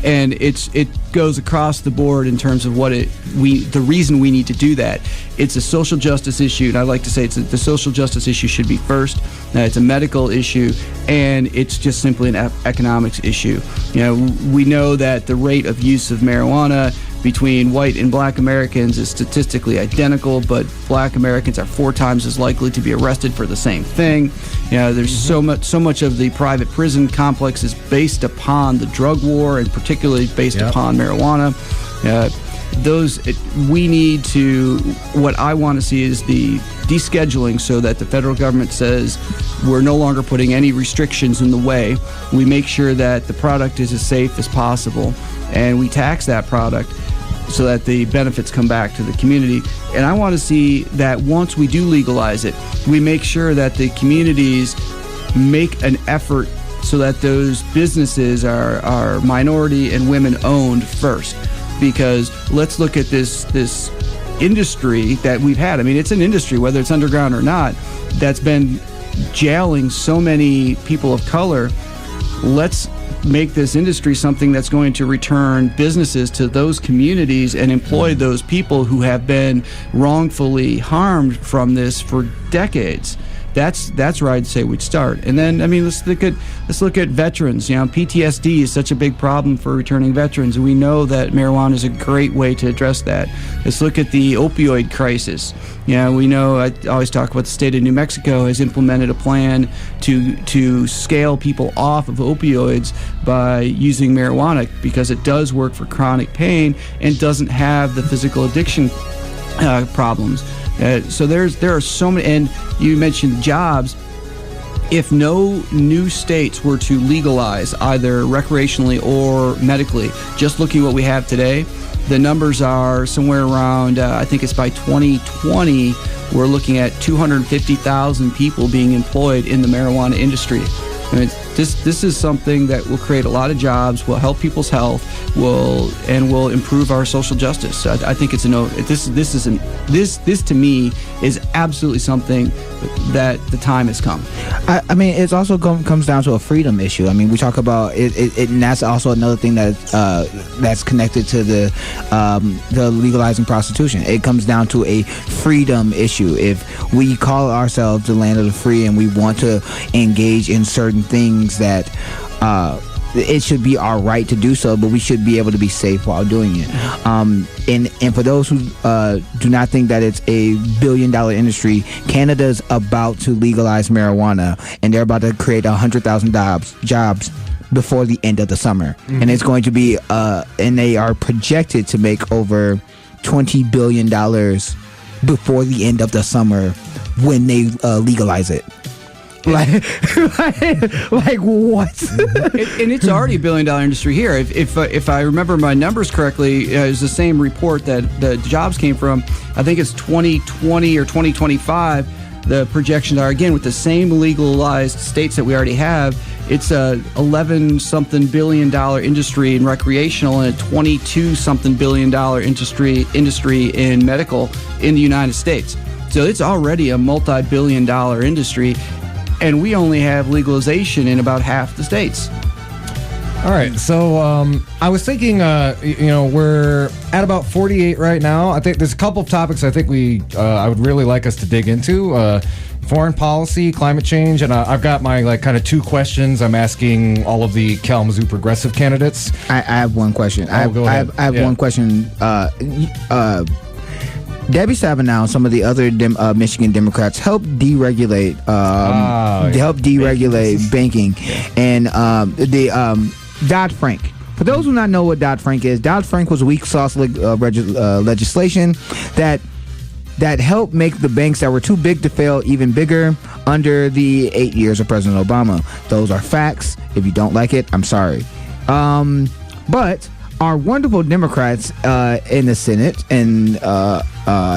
and it goes across the board in terms of the reason we need to do that. It's a social justice issue, and I like to say the social justice issue should be first. It's a medical issue, and it's just simply an economics issue. We know that the rate of use of marijuana between white and black Americans is statistically identical, but black Americans are 4 times as likely to be arrested for the same thing. There's so much of the private prison complex is based upon the drug war, and particularly based upon marijuana. What I want to see is the descheduling, so that the federal government says we're no longer putting any restrictions in the way. We make sure that the product is as safe as possible, and we tax that product so that the benefits come back to the community. And I want to see that once we do legalize it, we make sure that the communities make an effort so that those businesses are minority and women owned first. Because let's look at this industry that we've had. I mean, it's an industry, whether it's underground or not, that's been jailing so many people of color. Let's make this industry something that's going to return businesses to those communities and employ those people who have been wrongfully harmed from this for decades. That's where I'd say we'd start. And then, I mean, let's look at veterans. PTSD is such a big problem for returning veterans, and we know that marijuana is a great way to address that. Let's look at the opioid crisis. We know, I always talk about the state of New Mexico has implemented a plan to scale people off of opioids by using marijuana, because it does work for chronic pain and doesn't have the physical addiction problems. So there are so many, and you mentioned jobs. If no new states were to legalize, either recreationally or medically, just looking at what we have today, the numbers are somewhere around, I think it's by 2020, we're looking at 250,000 people being employed in the marijuana industry. I mean, this is something that will create a lot of jobs, will help people's health, will improve our social justice. So I think it's this to me is absolutely something that the time has come. I mean, it's also comes down to a freedom issue. I mean, we talk about it, and that's also another thing that's connected to the legalizing prostitution. It comes down to a freedom issue. If we call ourselves the land of the free and we want to engage in certain things that it should be our right to do so, but we should be able to be safe while doing it. And for those who do not think that it's a $1 billion industry, Canada's about to legalize marijuana, and they're about to create 100,000 jobs before the end of the summer. And it's going to be and they are projected to make over $20 billion before the end of the summer when they legalize it. Like what? And it's already $1 billion industry here. If I remember my numbers correctly, it's the same report that the jobs came from. I think it's 2020 or 2025. The projections are, again, with the same legalized states that we already have. It's a $11-something billion industry in recreational and a $22-something billion industry in medical in the United States. So it's already a multi-billion-dollar industry. And we only have legalization in about half the states. All right, so I was thinking, we're at about 48 right now. I think there's a couple of topics I think I would really like us to dig into. Foreign policy, climate change, and I've got my kind of two questions I'm asking all of the Kalamazoo progressive candidates. I have one question. Go ahead. I have one question. Debbie Stabenow and some of the other Michigan Democrats helped deregulate banking, and the Dodd-Frank. For those who not know what Dodd-Frank is, Dodd-Frank was weak sauce legislation that helped make the banks that were too big to fail even bigger under the 8 years of President Obama. Those are facts. If you don't like it, I'm sorry. But our wonderful Democrats in the Senate and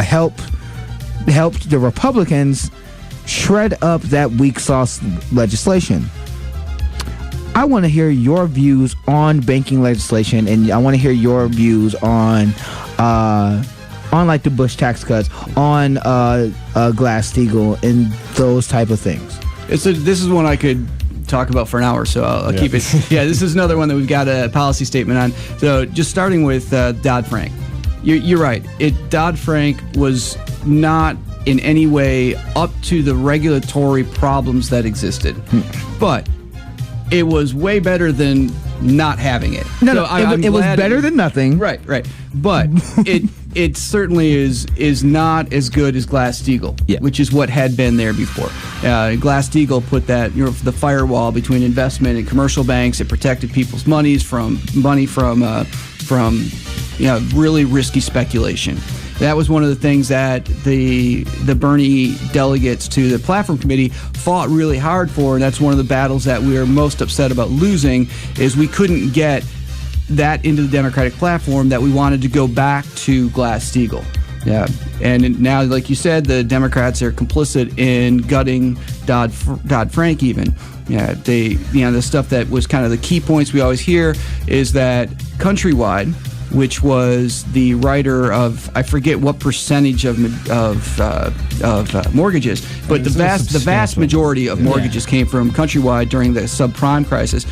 helped the Republicans shred up that weak sauce legislation. I want to hear your views on banking legislation, and I want to hear your views on like the Bush tax cuts, on Glass-Steagall, and those type of things. This is one I could talk about for an hour, so I'll keep it. Yeah, this is another one that we've got a policy statement on. So just starting with Dodd-Frank. You're right. Dodd-Frank was not in any way up to the regulatory problems that existed. But it was way better than not having it. It was better than nothing. Right. But it certainly is not as good as Glass-Steagall, which is what had been there before. Glass-Steagall put that the firewall between investment and commercial banks. It protected people's money from really risky speculation. That was one of the things that the Bernie delegates to the platform committee fought really hard for, and that's one of the battles that we are most upset about losing, is we couldn't get that into the Democratic platform, that we wanted to go back to Glass-Steagall. Yeah, and now, like you said, the Democrats are complicit in gutting Dodd-Frank even. Yeah, the stuff that was kind of the key points we always hear is that Countrywide, which was the writer of, I forget what percentage of mortgages, but the vast majority of mortgages came from Countrywide during the subprime crisis.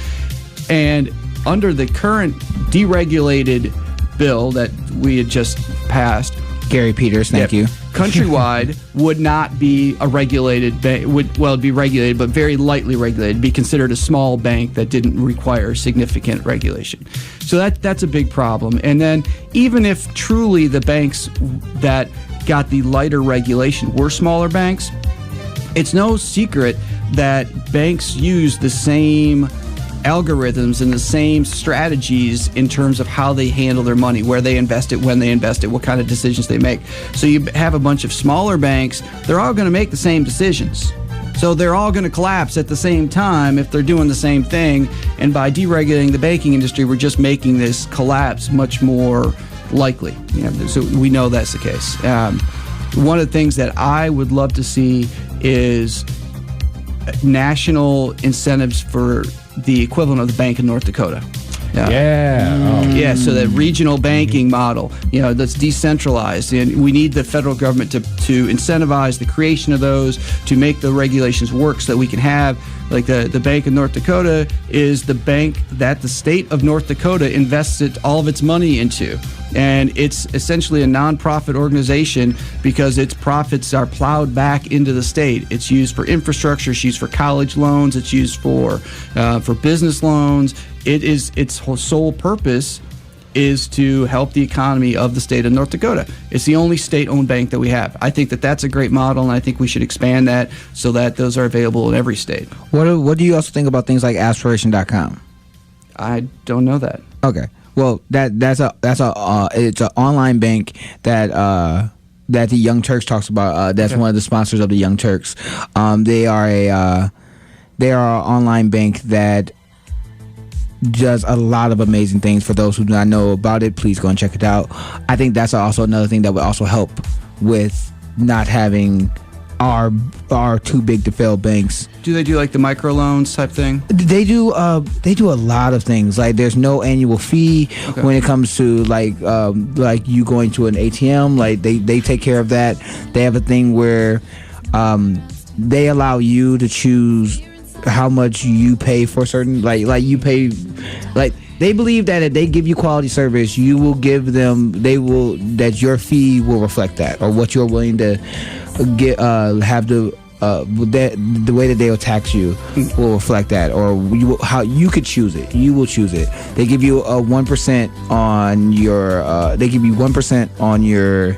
And under the current deregulated bill that we had just passed, Gary Peters, thank you. Countrywide would not be a regulated bank. It'd be regulated, but very lightly regulated. Be considered a small bank that didn't require significant regulation. So that's a big problem. And then even if truly the banks that got the lighter regulation were smaller banks, it's no secret that banks use the same algorithms and the same strategies in terms of how they handle their money, where they invest it, when they invest it, what kind of decisions they make. So you have a bunch of smaller banks, they're all going to make the same decisions. So they're all going to collapse at the same time if they're doing the same thing. And by deregulating the banking industry, we're just making this collapse much more likely. So we know that's the case. One of the things that I would love to see is national incentives for the equivalent of the Bank in North Dakota. So that regional banking model, that's decentralized, and we need the federal government to incentivize the creation of those, to make the regulations work so that we can have, like the Bank in North Dakota is the bank that the state of North Dakota invested all of its money into. And it's essentially a nonprofit organization because its profits are plowed back into the state. It's used for infrastructure. It's used for college loans. It's used for business loans. Its whole sole purpose is to help the economy of the state of North Dakota. It's the only state-owned bank that we have. I think that that's a great model, and I think we should expand that so that those are available in every state. What do you also think about things like aspiration.com? I don't know that. Okay. Well, it's an online bank that the Young Turks talks about. That's one of the sponsors of the Young Turks. They are an online bank that does a lot of amazing things. For those who do not know about it, please go and check it out. I think that's also another thing that would also help with not having our too big to fail banks. Do they do like the microloans type thing? They do a lot of things. Like there's no annual fee when it comes to like you going to an ATM. Like they take care of that. They have a thing where they allow you to choose how much you pay for certain like you pay like they believe that if they give you quality service, you will give them that your fee will reflect that, or what you're willing to get have the way that they will tax you will reflect that, or how you could choose it. You will choose it. They give you a 1% on your they give you 1% on your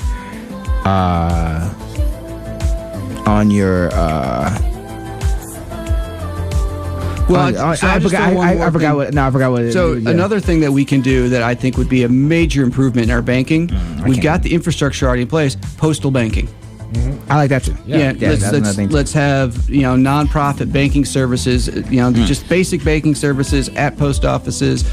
Well, I forgot what it So is. another thing that we can do that I think would be a major improvement in our banking, we've got the infrastructure already in place, postal banking. I like that too. Let's have nonprofit banking services, just basic banking services at post offices,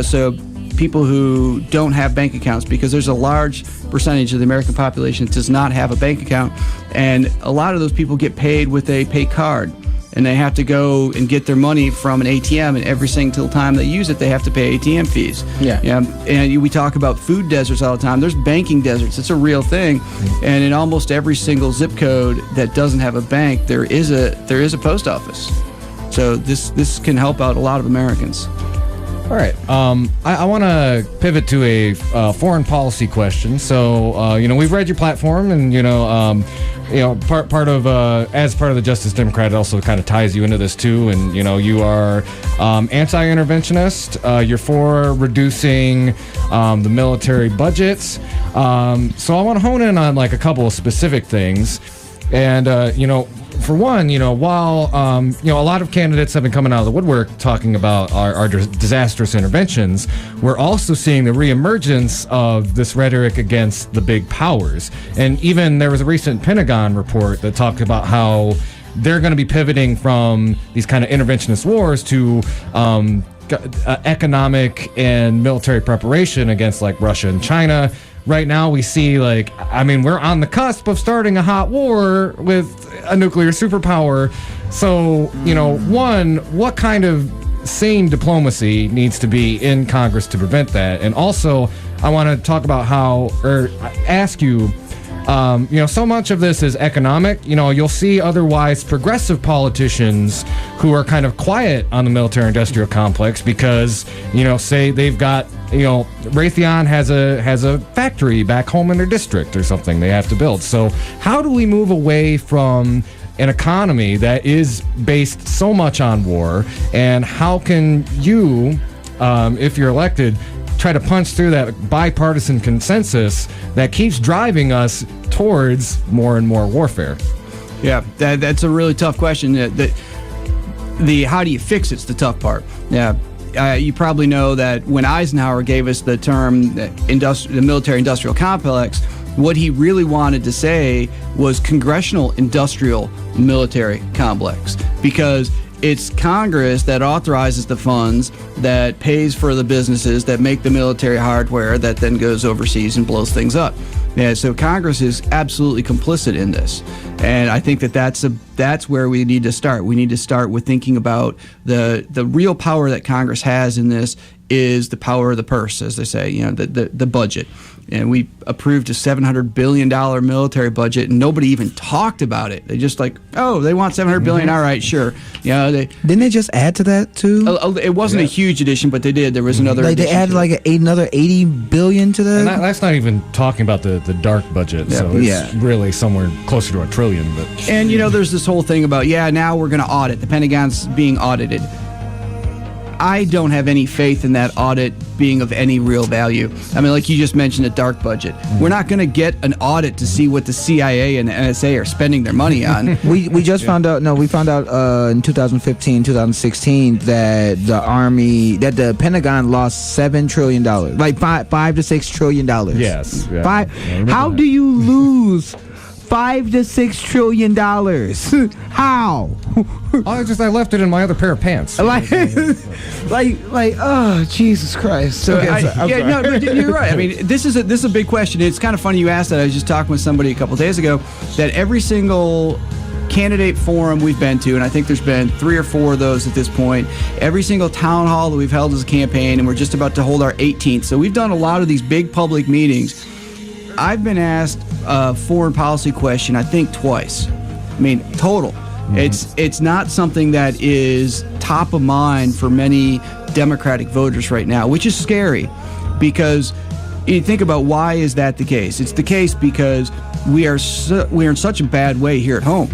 so people who don't have bank accounts, because there's a large percentage of the American population that does not have a bank account, and a lot of those people get paid with a pay card. And they have to go and get their money from an ATM, and every single time they use it, they have to pay ATM fees. And we talk about food deserts all the time. There's banking deserts. It's a real thing. And in almost every single zip code that doesn't have a bank, there is a post office. So this can help out a lot of Americans. All right. I want to pivot to a foreign policy question. So, we've read your platform, and part of as part of the Justice Democrat, it also kind of ties you into this too. And you are anti-interventionist. You're for reducing the military budgets. So I want to hone in on like a couple of specific things. And for one, while a lot of candidates have been coming out of the woodwork talking about our disastrous interventions, we're also seeing the reemergence of this rhetoric against the big powers. And even there was a recent Pentagon report that talked about how they're going to be pivoting from these kind of interventionist wars to economic and military preparation against like Russia and China. Right now, we see we're on the cusp of starting a hot war with a nuclear superpower. So, one, what kind of sane diplomacy needs to be in Congress to prevent that? And also, I want to talk about ask you, so much of this is economic. You'll see otherwise progressive politicians who are kind of quiet on the military-industrial complex because, say they've got, Raytheon has a factory back home in their district or something they have to build. So how do we move away from an economy that is based so much on war, and how can you, if you're elected, try to punch through that bipartisan consensus that keeps driving us towards more and more warfare? Yeah, that's a really tough question. The how do you fix it's the tough part. Yeah. You probably know that when Eisenhower gave us the term the military-industrial complex, what he really wanted to say was congressional industrial military complex, because it's Congress that authorizes the funds, that pays for the businesses that make the military hardware that then goes overseas and blows things up. Yeah, so Congress is absolutely complicit in this. And I think that's where we need to start. We need to start with thinking about the real power that Congress has in this is the power of the purse, as they say, the budget. and we approved a $700 billion military budget, and nobody even talked about it. They just like, oh, they want $700 billion. All right, sure. Didn't they just add to that too? It wasn't a huge addition, but they did. There was another. They added like another $80 billion to that. And that's not even talking about the dark budget. So it's really somewhere closer to $1 trillion. But and there's this whole thing about now we're going to audit. The Pentagon's being audited. I don't have any faith in that audit being of any real value. I mean, like you just mentioned, a dark budget. We're not going to get an audit to see what the CIA and the NSA are spending their money on. we just found out. No, we found out in 2015, 2016 that the Pentagon lost $7 trillion, like $5 to $6 trillion. Yes. Yeah. How do you lose $5 to $6 trillion? How? I left it in my other pair of pants. like, oh, Jesus Christ. So you're right. I mean, this is a big question. It's kind of funny you asked that. I was just talking with somebody a couple days ago that every single candidate forum we've been to, and I think there's been 3 or 4 of those at this point, every single town hall that we've held as a campaign, and we're just about to hold our 18th. So we've done a lot of these big public meetings. I've been asked a foreign policy question, I think twice. I mean, total. It's not something that is top of mind for many Democratic voters right now, which is scary because you think about why is that the case? It's the case because we are in such a bad way here at home.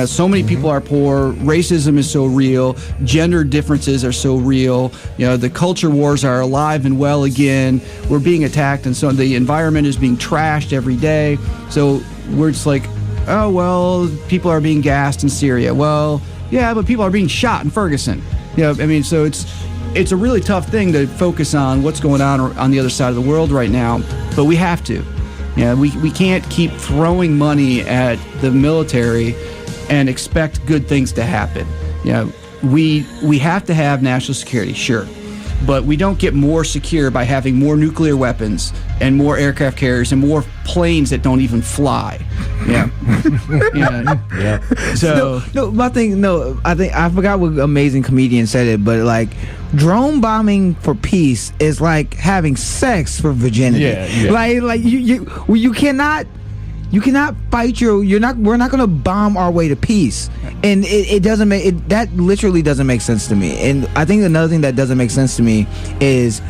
So many people are poor. Racism is so real. Gender differences are so real. The culture wars are alive and well again. We're being attacked, and so the environment is being trashed every day. So we're just like, oh, well, people are being gassed in Syria. Well, yeah, but people are being shot in Ferguson. I mean, so it's a really tough thing to focus on what's going on the other side of the world right now, but we have to. We can't keep throwing money at the military and expect good things to happen. We have to have national security, sure, but we don't get more secure by having more nuclear weapons and more aircraft carriers and more planes that don't even fly. So I forgot what amazing comedian said it, but like drone bombing for peace is like having sex for virginity. Like you cannot. You cannot fight we're not going to bomb our way to peace. And it doesn't that literally doesn't make sense to me. And I think another thing that doesn't make sense to me is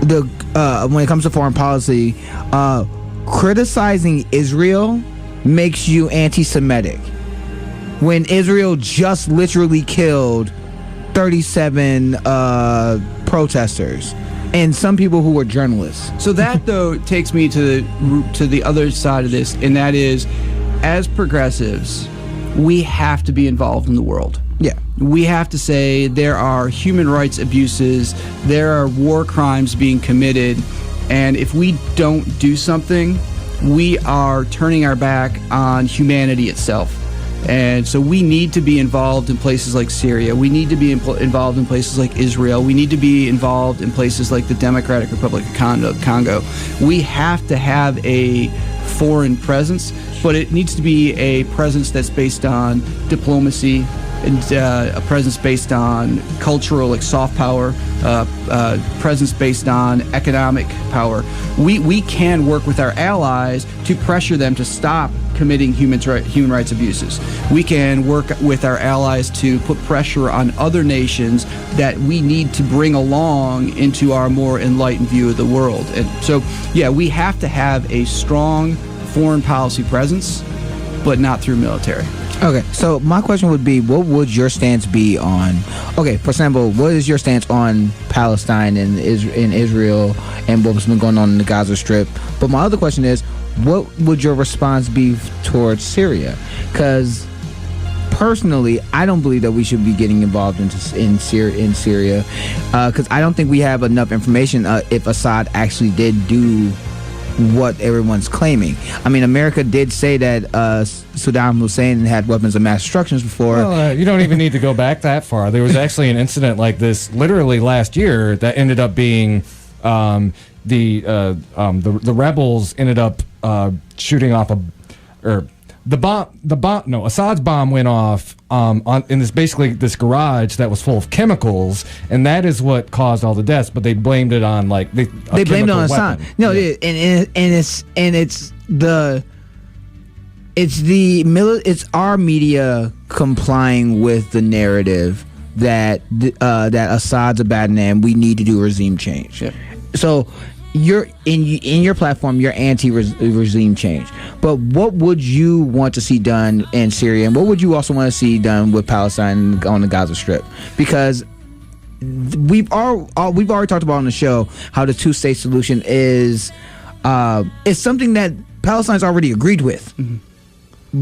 when it comes to foreign policy, criticizing Israel makes you anti-Semitic. When Israel just literally killed 37 protesters. And some people who were journalists. So that, though, takes me to the other side of this, and that is, as progressives, we have to be involved in the world. Yeah. We have to say there are human rights abuses, there are war crimes being committed, and if we don't do something, we are turning our back on humanity itself. And so we need to be involved in places like Syria. We need to be involved in places like Israel. We need to be involved in places like the Democratic Republic of Congo. We have to have a foreign presence, but it needs to be a presence that's based on diplomacy and a presence based on cultural, like soft power, presence based on economic power. We can work with our allies to pressure them to stop committing human rights abuses. We can work with our allies to put pressure on other nations that we need to bring along into our more enlightened view of the world. And so, we have to have a strong foreign policy presence, but not through military. Okay, so my question would be, what would your stance be on, for example, what is your stance on Palestine and Israel and what's been going on in the Gaza Strip? But my other question is, what would your response be towards Syria? Because personally, I don't believe that we should be getting involved in Syria, because I don't think we have enough information if Assad actually did do what everyone's claiming. I mean, America did say that Saddam Hussein had weapons of mass destruction before. Well, you don't even need to go back that far. There was actually an incident like this literally last year that ended up being the rebels ended up shooting off Assad's bomb went off in this garage that was full of chemicals, and that is what caused all the deaths. But they blamed it on they blamed it on Assad. No, yeah. It's our media complying with the narrative that Assad's a bad man. We need to do regime change. Yep. So you're in your platform, you're anti-regime change. But what would you want to see done in Syria, and what would you also want to see done with Palestine on the Gaza Strip? Because we've already talked about on the show how the two-state solution is something that Palestine's already agreed with. Mm-hmm.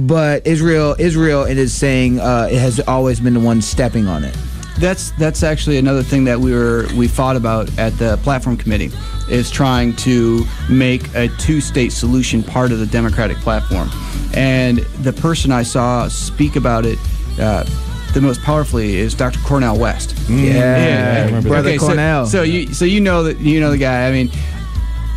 But Israel, it is saying it has always been the one stepping on it. That's actually another thing that we fought about at the platform committee, is trying to make a two-state solution part of the Democratic platform. And the person I saw speak about it the most powerfully is Dr. Cornel West. Yeah, brother Cornel. So you know the guy. I mean,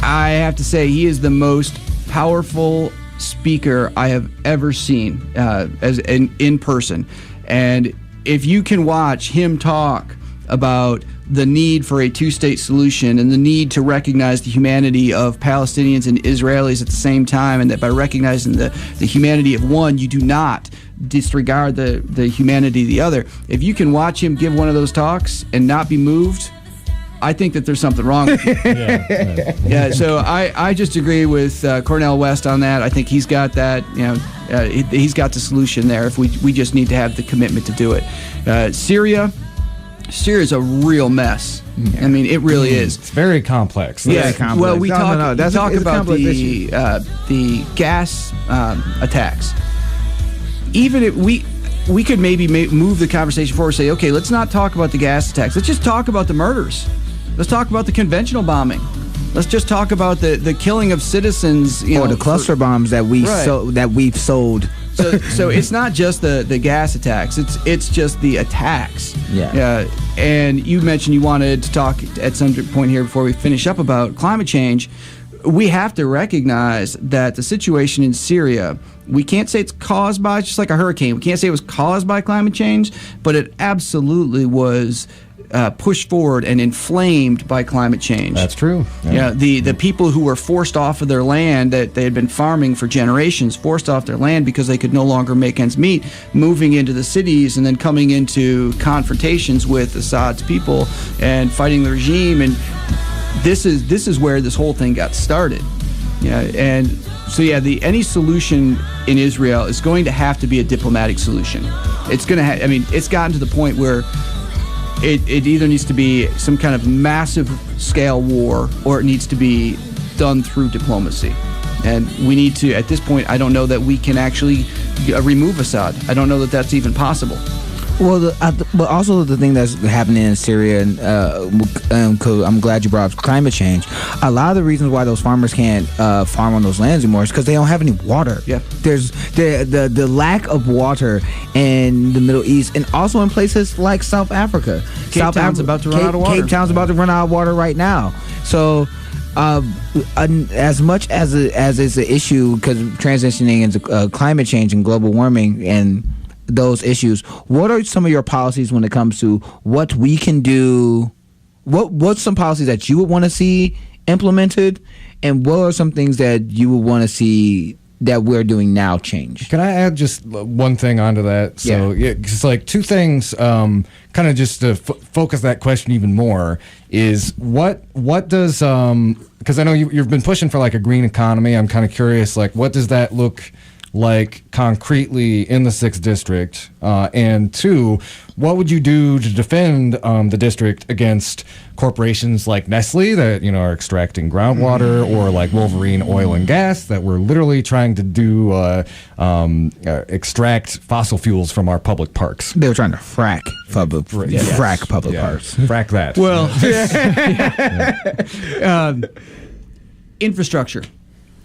I have to say he is the most powerful speaker I have ever seen as in person. And if you can watch him talk about the need for a two-state solution and the need to recognize the humanity of Palestinians and Israelis at the same time, and that by recognizing the humanity of one, you do not disregard the humanity of the other. If you can watch him give one of those talks and not be moved, I think that there's something wrong with you. Yeah, so I just agree with Cornel West on that. I think he's got that, he's got the solution there if we just need to have the commitment to do it. Syria's a real mess. Yeah. I mean, it really is. It's very complex. Very complex. Well, we talk about the gas attacks. Even if we could maybe move the conversation forward and say, okay, let's not talk about the gas attacks. Let's just talk about the murders. Let's talk about the conventional bombing. Let's just talk about the killing of citizens. Or the cluster bombs that we've sold. So it's not just the gas attacks. It's just the attacks. Yeah. And you mentioned you wanted to talk at some point here before we finish up about climate change. We have to recognize that the situation in Syria, we can't say it's caused by, just like a hurricane, we can't say it was caused by climate change, but it absolutely was pushed forward and inflamed by climate change. That's true. Yeah. The people who were forced off of their land that they had been farming for generations, forced off their land because they could no longer make ends meet, moving into the cities and then coming into confrontations with Assad's people and fighting the regime. And this is where this whole thing got started. Yeah, and so any solution in Israel is going to have to be a diplomatic solution. It's going to it's gotten to the point where it either needs to be some kind of massive scale war or it needs to be done through diplomacy. And we need to, at this point, I don't know that we can actually remove Assad. I don't know that that's even possible. Well, but also the thing that's happening in Syria, and I'm glad you brought up climate change. A lot of the reasons why those farmers can't farm on those lands anymore is because they don't have any water. Yeah, there's the lack of water in the Middle East, and also in places like South Africa. Cape Town's about to run out of water. Cape Town's about to run out of water right now. So. As much as it's an issue because transitioning into climate change and global warming and those issues, what are some of your policies when it comes to what we can do? What's some policies that you would want to see implemented, and what are some things that you would want to see that we're doing now change? Can I add just one thing onto that? So it's like two things, kind of just to focus that question even more, is what does, because I know you've been pushing for like a green economy. I'm kind of curious, like what does that look like concretely in the 6th district? And two, what would you do to defend the district against corporations like Nestle that are extracting groundwater, or like Wolverine Oil and Gas that we're literally trying to do extract fossil fuels from our public parks? They were trying to frack public parks. Frack that. Well, infrastructure.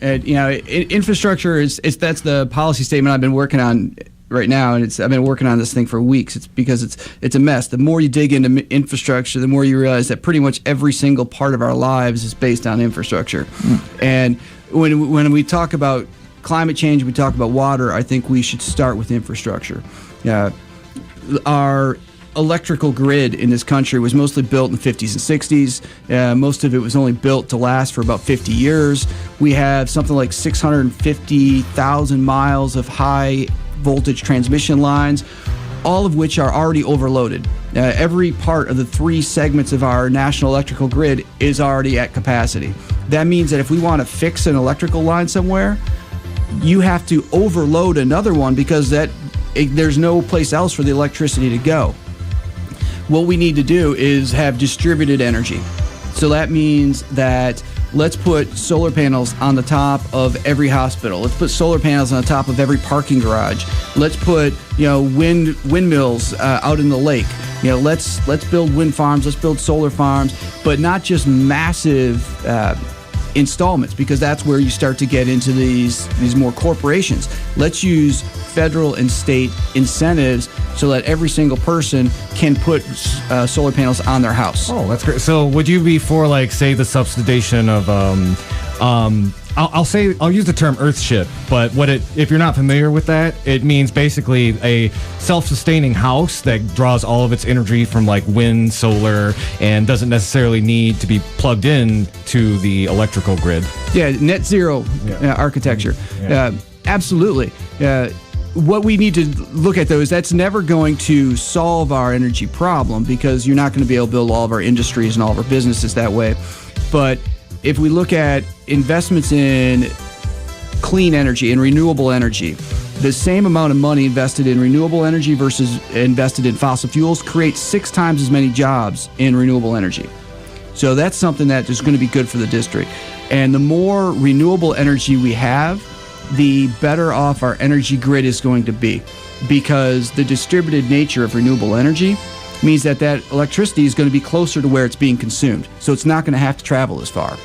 Infrastructure that's the policy statement I've been working on right now, and I've been working on this thing for weeks. It's because it's a mess. The more you dig into infrastructure, the more you realize that pretty much every single part of our lives is based on infrastructure. And when we talk about climate change, we talk about water, I think we should start with infrastructure. Our electrical grid in this country was mostly built in the 50s and 60s. Most of it was only built to last for about 50 years. We have something like 650,000 miles of high voltage transmission lines, all of which are already overloaded. Every part of the 3 segments of our national electrical grid is already at capacity. That means that if we want to fix an electrical line somewhere, you have to overload another one because there's no place else for the electricity to go. What we need to do is have distributed energy. So that means that let's put solar panels on the top of every hospital. Let's put solar panels on the top of every parking garage. Let's put windmills out in the lake. Let's build wind farms. Let's build solar farms, but not just massive installments, because that's where you start to get into these more corporations. Let's use federal and state incentives so that every single person can put solar panels on their house. Oh, that's great. So would you be for, like, say, the subsidization of I'll use the term earthship, but if you're not familiar with that, it means basically a self-sustaining house that draws all of its energy from, like, wind, solar, and doesn't necessarily need to be plugged in to the electrical grid. Yeah, net zero architecture. Yeah. Absolutely. What we need to look at, though, is that's never going to solve our energy problem, because you're not going to be able to build all of our industries and all of our businesses that way. But if we look at investments in clean energy and renewable energy, the same amount of money invested in renewable energy versus invested in fossil fuels creates 6 times as many jobs in renewable energy. So that's something that is going to be good for the district. And the more renewable energy we have, the better off our energy grid is going to be, because the distributed nature of renewable energy means that electricity is going to be closer to where it's being consumed. So it's not going to have to travel as far.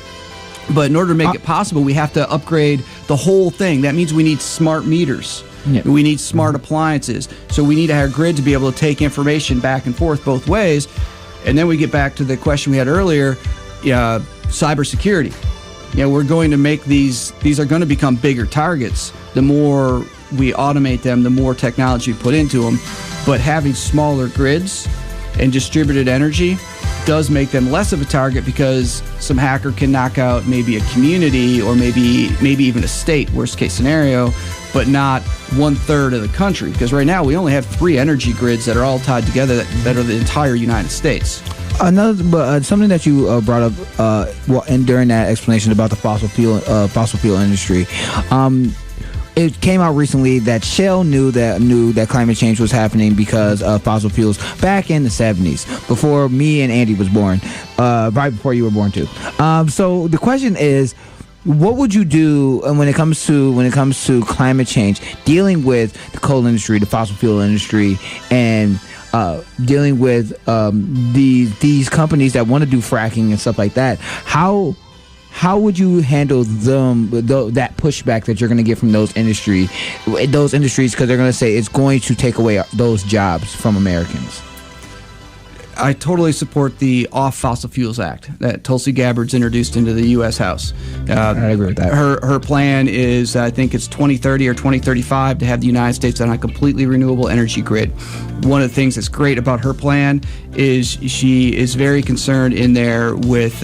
But in order to make it possible, we have to upgrade the whole thing. That means we need smart meters. Yeah. We need smart appliances. So we need our grid to be able to take information back and forth both ways. And then we get back to the question we had earlier, cybersecurity. We're going to make these are going to become bigger targets. The more we automate them, the more technology we put into them. But having smaller grids and distributed energy does make them less of a target, because some hacker can knock out maybe a community or maybe even a state, worst case scenario, but not 1/3 of the country. Because right now we only have 3 energy grids that are all tied together that are the entire United States. Something that you brought up and during that explanation about the fossil fuel industry, it came out recently that Shell knew that climate change was happening because of fossil fuels back in the 70s, before me and Andy was born, right before you were born too. So the question is, what would you do when it comes to climate change, dealing with the coal industry, the fossil fuel industry, and dealing with these companies that want to do fracking and stuff like that? How would you handle that pushback that you're going to get from those industries? Because they're going to say it's going to take away those jobs from Americans. I totally support the Off Fossil Fuels Act that Tulsi Gabbard's introduced into the U.S. House. I agree with that. Her plan is, I think it's 2030 or 2035, to have the United States on a completely renewable energy grid. One of the things that's great about her plan is she is very concerned in there with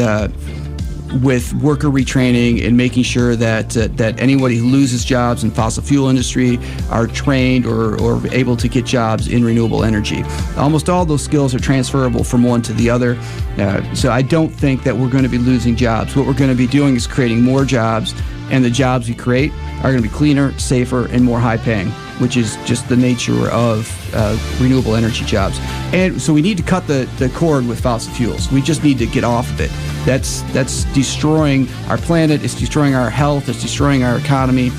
worker retraining and making sure that anybody who loses jobs in fossil fuel industry are trained or able to get jobs in renewable energy. Almost all those skills are transferable from one to the other. So I don't think that we're going to be losing jobs. What we're going to be doing is creating more jobs, and the jobs we create are going to be cleaner, safer, and more high paying, which is just the nature of renewable energy jobs. And so we need to cut the cord with fossil fuels. We just need to get off of it. That's destroying our planet. It's destroying our health. It's destroying our economy.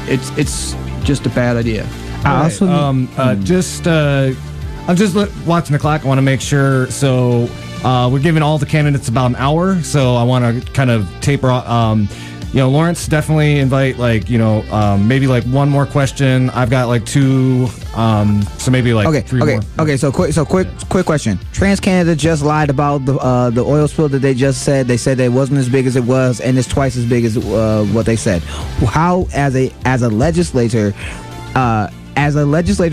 It's just a bad idea. I'm just watching the clock. I want to make sure. So we're giving all the candidates about an hour. So I want to kind of taper off. Lawrence, definitely invite maybe like one more question. I've got like two, so maybe like three more. Okay. So quick question. TransCanada just lied about the oil spill that they just said. They said it wasn't as big as it was, and it's twice as big as what they said. How, as a legislator,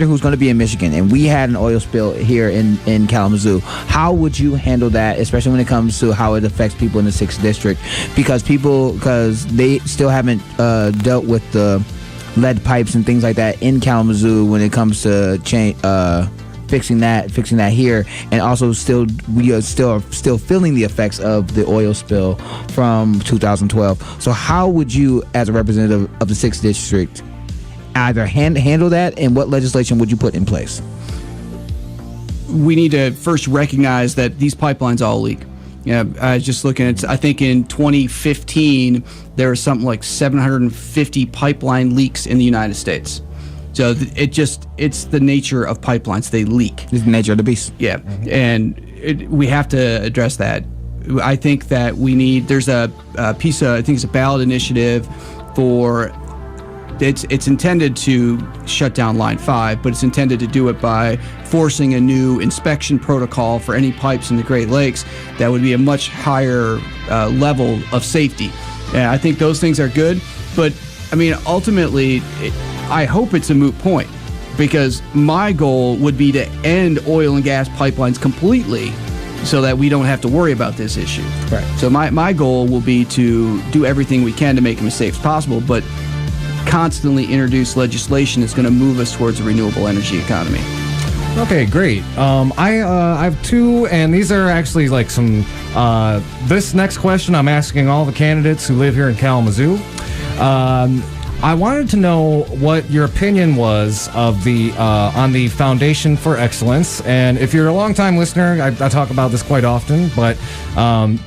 who's going to be in Michigan, and we had an oil spill here in Kalamazoo, how would you handle that, especially when it comes to how it affects people in the 6th District? Because they still haven't dealt with the lead pipes and things like that in Kalamazoo when it comes to fixing that here, and also we are still feeling the effects of the oil spill from 2012. So how would you, as a representative of the 6th District, either handle that, and what legislation would you put in place? We need to first recognize that these pipelines all leak. I was just looking at, I think in 2015, there was something like 750 pipeline leaks in the United States. So it's the nature of pipelines. They leak. It's the nature of the beast. Yeah. And we have to address that. I think that there's a piece of, I think it's a ballot initiative for, it's intended to shut down Line 5, but it's intended to do it by forcing a new inspection protocol for any pipes in the Great Lakes that would be a much higher level of safety. And I think those things are good, but I mean, ultimately, I hope it's a moot point, because my goal would be to end oil and gas pipelines completely so that we don't have to worry about this issue. Right. So my goal will be to do everything we can to make them as safe as possible, but constantly introduce legislation that's going to move us towards a renewable energy economy. Okay, great. I have two, and these are actually like some. This next question I'm asking all the candidates who live here in Kalamazoo. I wanted to know what your opinion was of on the Foundation for Excellence. And if you're a longtime listener, I talk about this quite often, but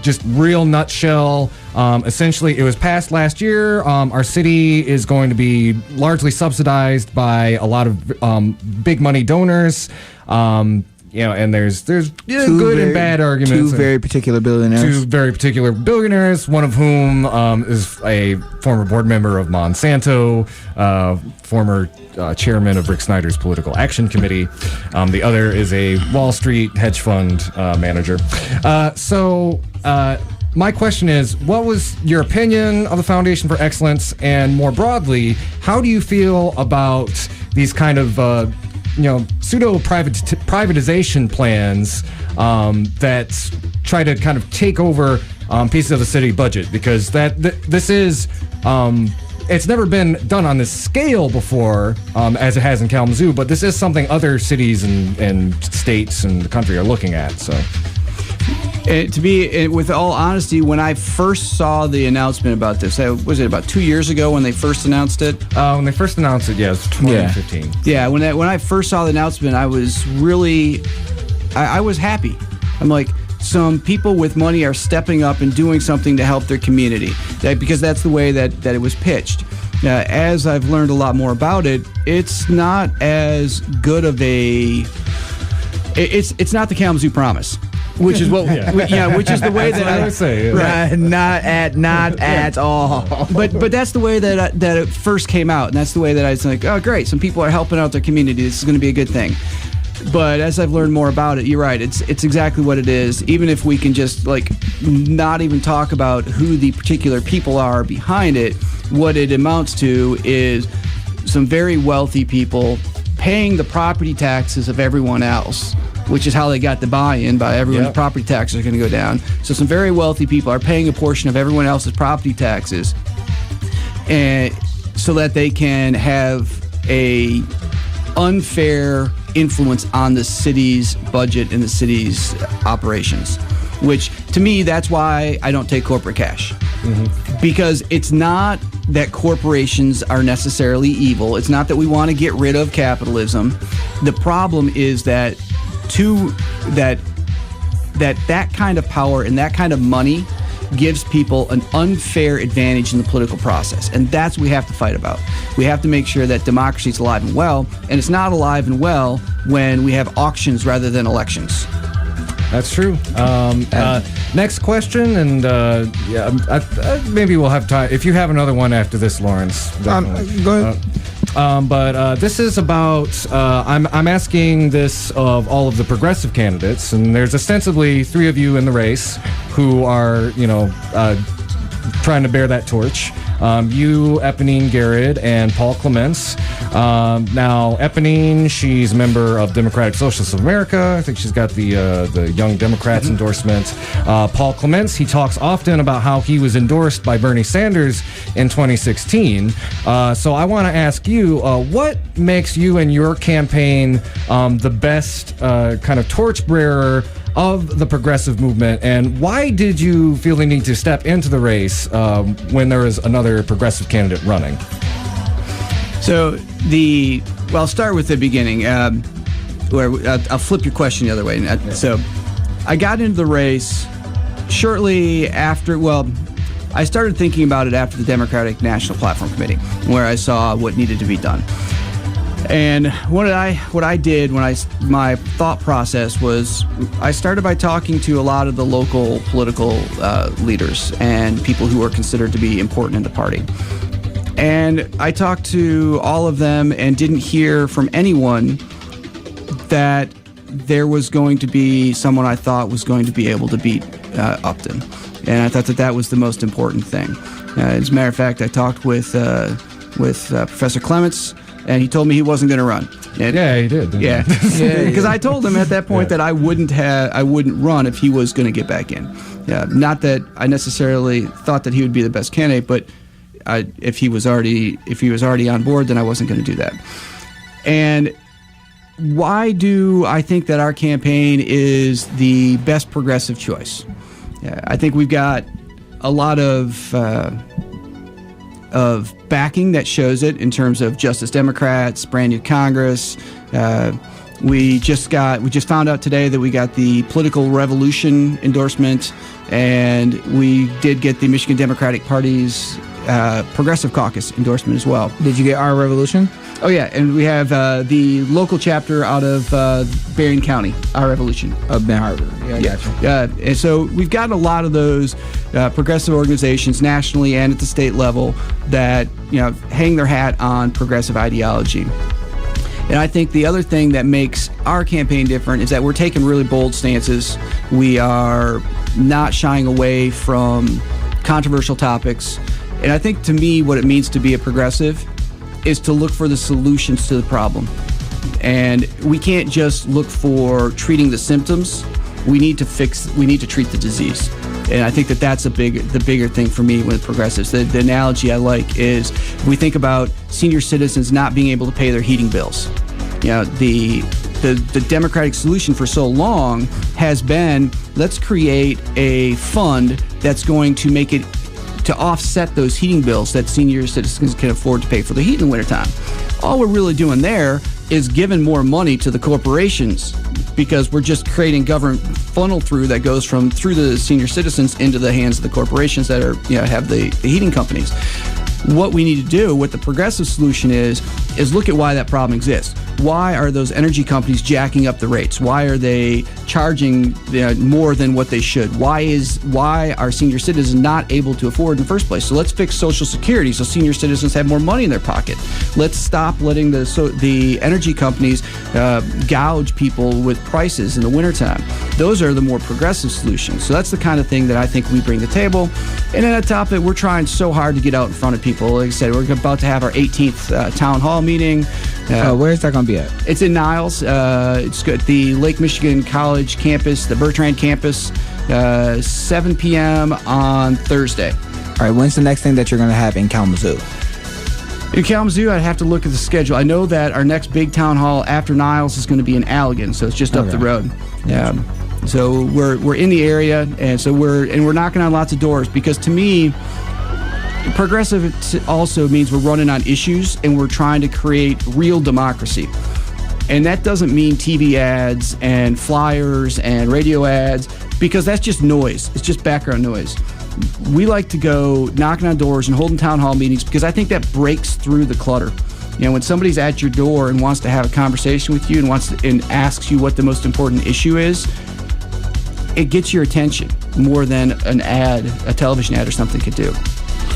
just real nutshell. Essentially, it was passed last year. Our city is going to be largely subsidized by a lot of big money donors. And there's good and bad arguments. Two very particular billionaires. One of whom is a former board member of Monsanto, former chairman of Rick Snyder's Political Action Committee. The other is a Wall Street hedge fund manager. My question is, what was your opinion of the Foundation for Excellence, and more broadly, how do you feel about these kind of pseudo privatization plans that try to kind of take over pieces of the city budget? Because this is it's never been done on this scale before, as it has in Kalamazoo, but this is something other cities and states and the country are looking at. So. With all honesty, when I first saw the announcement about this, was it about 2 years ago when they first announced it? When they first announced it, it was 2015. Yeah, when I first saw the announcement, I was really, I was happy. I'm like, some people with money are stepping up and doing something to help their community, because that's the way that it was pitched. As I've learned a lot more about it, it's not as good of a, it's not the Kalamazoo Promise. Which is which is the way that I would say, right? Not at all. But that's the way that it first came out, and that's the way that I was like, oh, great, some people are helping out their community. This is going to be a good thing. But as I've learned more about it, you're right. It's exactly what it is. Even if we can just not even talk about who the particular people are behind it, what it amounts to is some very wealthy people paying the property taxes of everyone else, which is how they got the buy-in by everyone's property taxes are going to go down. So some very wealthy people are paying a portion of everyone else's property taxes, and so that they can have a unfair influence on the city's budget and the city's operations. Which, to me, that's why I don't take corporate cash. Mm-hmm. Because it's not that corporations are necessarily evil. It's not that we want to get rid of capitalism. The problem is that that kind of power and that kind of money gives people an unfair advantage in the political process. And that's what we have to fight about. We have to make sure that democracy is alive and well, and it's not alive and well when we have auctions rather than elections. That's true. Next question, and maybe we'll have time. If you have another one after this, Lawrence. Go ahead. But this is about, I'm asking this of all of the progressive candidates, and there's ostensibly 3 of you in the race who are, trying to bear that torch. You, Eponine Garrett, and Paul Clements. Now, Eponine, she's a member of Democratic Socialists of America. I think she's got the Young Democrats endorsement. Paul Clements, he talks often about how he was endorsed by Bernie Sanders in 2016. So I want to ask you, what makes you and your campaign the best kind of torchbearer of the progressive movement, and why did you feel the need to step into the race when there was another progressive candidate running? So I'll start with the beginning, where I'll flip your question the other way. So I got into the race shortly after, I started thinking about it after the Democratic National Platform Committee, where I saw what needed to be done. And what I did when my thought process was, I started by talking to a lot of the local political leaders and people who are considered to be important in the party. And I talked to all of them and didn't hear from anyone that there was going to be someone I thought was going to be able to beat Upton. And I thought that was the most important thing. As a matter of fact, I talked with Professor Clements, and he told me he wasn't going to run. And, yeah, he did. Yeah, because I told him at that point that I wouldn't run if he was going to get back in. Yeah, not that I necessarily thought that he would be the best candidate, but if he was already on board, then I wasn't going to do that. And why do I think that our campaign is the best progressive choice? I think we've got a lot of backing that shows it in terms of Justice Democrats, brand new Congress. We just found out today that we got the Political Revolution endorsement, and we did get the Michigan Democratic Party's Progressive Caucus endorsement as well. Did you get our Revolution? Oh yeah, and we have the local chapter out of Berrien County, Our Revolution. Of Ben Harbor. Yeah, gotcha. And so we've gotten a lot of those progressive organizations nationally and at the state level that hang their hat on progressive ideology. And I think the other thing that makes our campaign different is that we're taking really bold stances. We are not shying away from controversial topics. And I think, to me, what it means to be a progressive is to look for the solutions to the problem. And we can't just look for treating the symptoms. We need to treat the disease. And I think that's the bigger thing for me with progressives. The analogy I like is, we think about senior citizens not being able to pay their heating bills. The Democratic solution for so long has been, let's create a fund that's going to make it to offset those heating bills that senior citizens can afford to pay for the heat in the wintertime. All we're really doing there is giving more money to the corporations, because we're just creating government funnel through that goes through the senior citizens into the hands of the corporations that are have the heating companies. What we need to do, what the progressive solution is look at why that problem exists. Why are those energy companies jacking up the rates? Why are they charging more than what they should? Why are senior citizens not able to afford in the first place? So let's fix Social Security so senior citizens have more money in their pocket. Let's stop letting the energy companies gouge people with prices in the wintertime. Those are the more progressive solutions. So that's the kind of thing that I think we bring to the table. And then on top of it, we're trying so hard to get out in front of people. Like I said, we're about to have our 18th town hall meeting. Where is that going to be at? It's in Niles. It's at the Lake Michigan College campus, the Bertrand campus, 7 p.m. on Thursday. All right, when's the next thing that you're going to have in Kalamazoo? In Kalamazoo, I'd have to look at the schedule. I know that our next big town hall after Niles is going to be in Allegan, so it's just up the road. So we're in the area, and so we're knocking on lots of doors, because to me, progressive also means we're running on issues and we're trying to create real democracy. And that doesn't mean TV ads and flyers and radio ads, because that's just noise. It's just background noise. We like to go knocking on doors and holding town hall meetings, because I think that breaks through the clutter. When somebody's at your door and wants to have a conversation with you and asks you what the most important issue is, it gets your attention more than a television ad or something could do.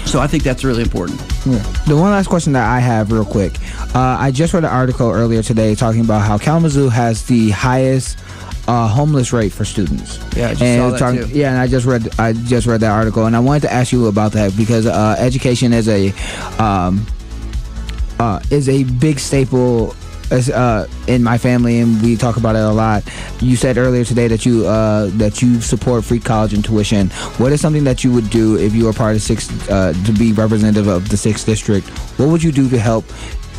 So I think that's really important. Yeah. The one last question that I have real quick. I just read an article earlier today talking about how Kalamazoo has the highest homeless rate for students. Yeah, I just saw that too. Yeah, and I just read that article, and I wanted to ask you about that because education is a big staple in my family, and we talk about it a lot. You said earlier today that you support free college and tuition. What is something that you would do if you were part of to be representative of the 6th district? What would you do to help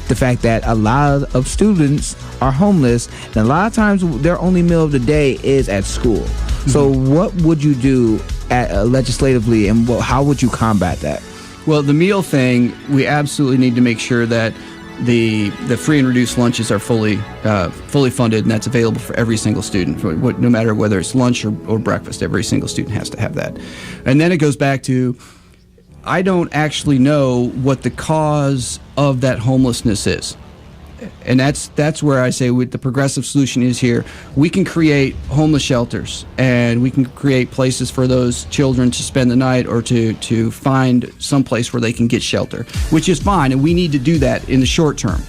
the fact that a lot of students are homeless, and a lot of times their only meal of the day is at school? Mm-hmm. So what would you do legislatively, and how would you combat that? Well, the meal thing, we absolutely need to make sure that the free and reduced lunches are fully funded, and that's available for every single student, no matter whether it's lunch or breakfast. Every single student has to have that. And then it goes back to, I don't actually know what the cause of that homelessness is. And that's where I say the progressive solution is here. We can create homeless shelters, and we can create places for those children to spend the night or to find some place where they can get shelter, which is fine, and we need to do that in the short term.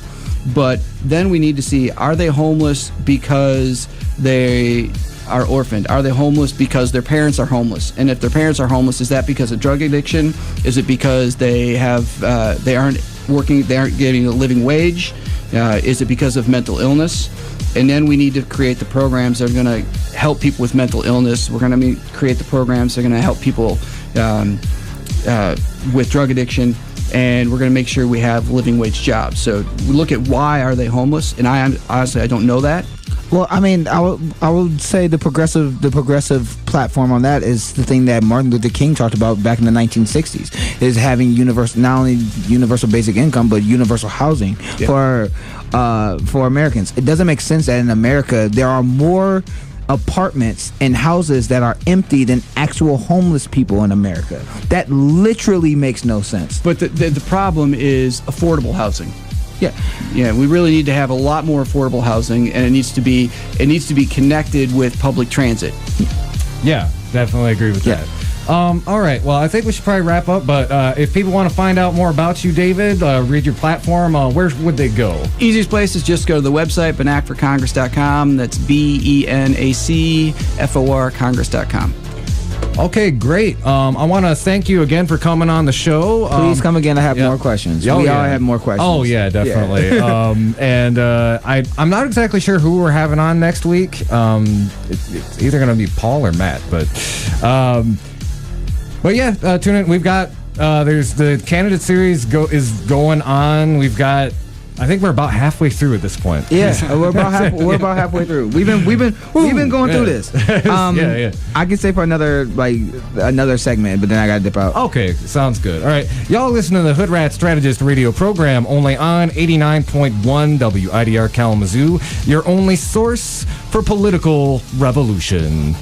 But then we need to see, are they homeless because they are orphaned? Are they homeless because their parents are homeless? And if their parents are homeless, is that because of drug addiction? Is it because they aren't working, they aren't getting a living wage? Is it because of mental illness? And then we need to create the programs that are going to help people with mental illness. We're going to create the programs that are going to help people with drug addiction, and we're going to make sure we have living wage jobs. So we look at why are they homeless, and honestly I don't know that. Well, I mean, I would say the progressive platform on that is the thing that Martin Luther King talked about back in the 1960s, is having not only universal basic income, but universal housing for Americans. It doesn't make sense that in America there are more apartments and houses that are empty than actual homeless people in America. That literally makes no sense. But the problem is affordable housing. Yeah, we really need to have a lot more affordable housing, and it needs to be connected with public transit. Yeah, definitely agree with that. All right, well, I think we should probably wrap up, but if people want to find out more about you, David, read your platform, where would they go? Easiest place is just go to the website, benacforcongress.com. That's BENACFOR Congress.com. Okay, great. I want to thank you again for coming on the show. Please come again. I have more questions. We all have more questions. Oh, yeah, definitely. And I'm not exactly sure who we're having on next week. It's either going to be Paul or Matt. But yeah, tune in. We've got, there's the candidate series is going on. We've got, I think we're about halfway through at this point. Yeah, we're about halfway through. We've been going through this. I can stay for another segment, but then I gotta dip out. Okay, sounds good. All right, y'all listen to the Hoodrat Strategist radio program only on 89.1 WIDR Kalamazoo, your only source for political revolution.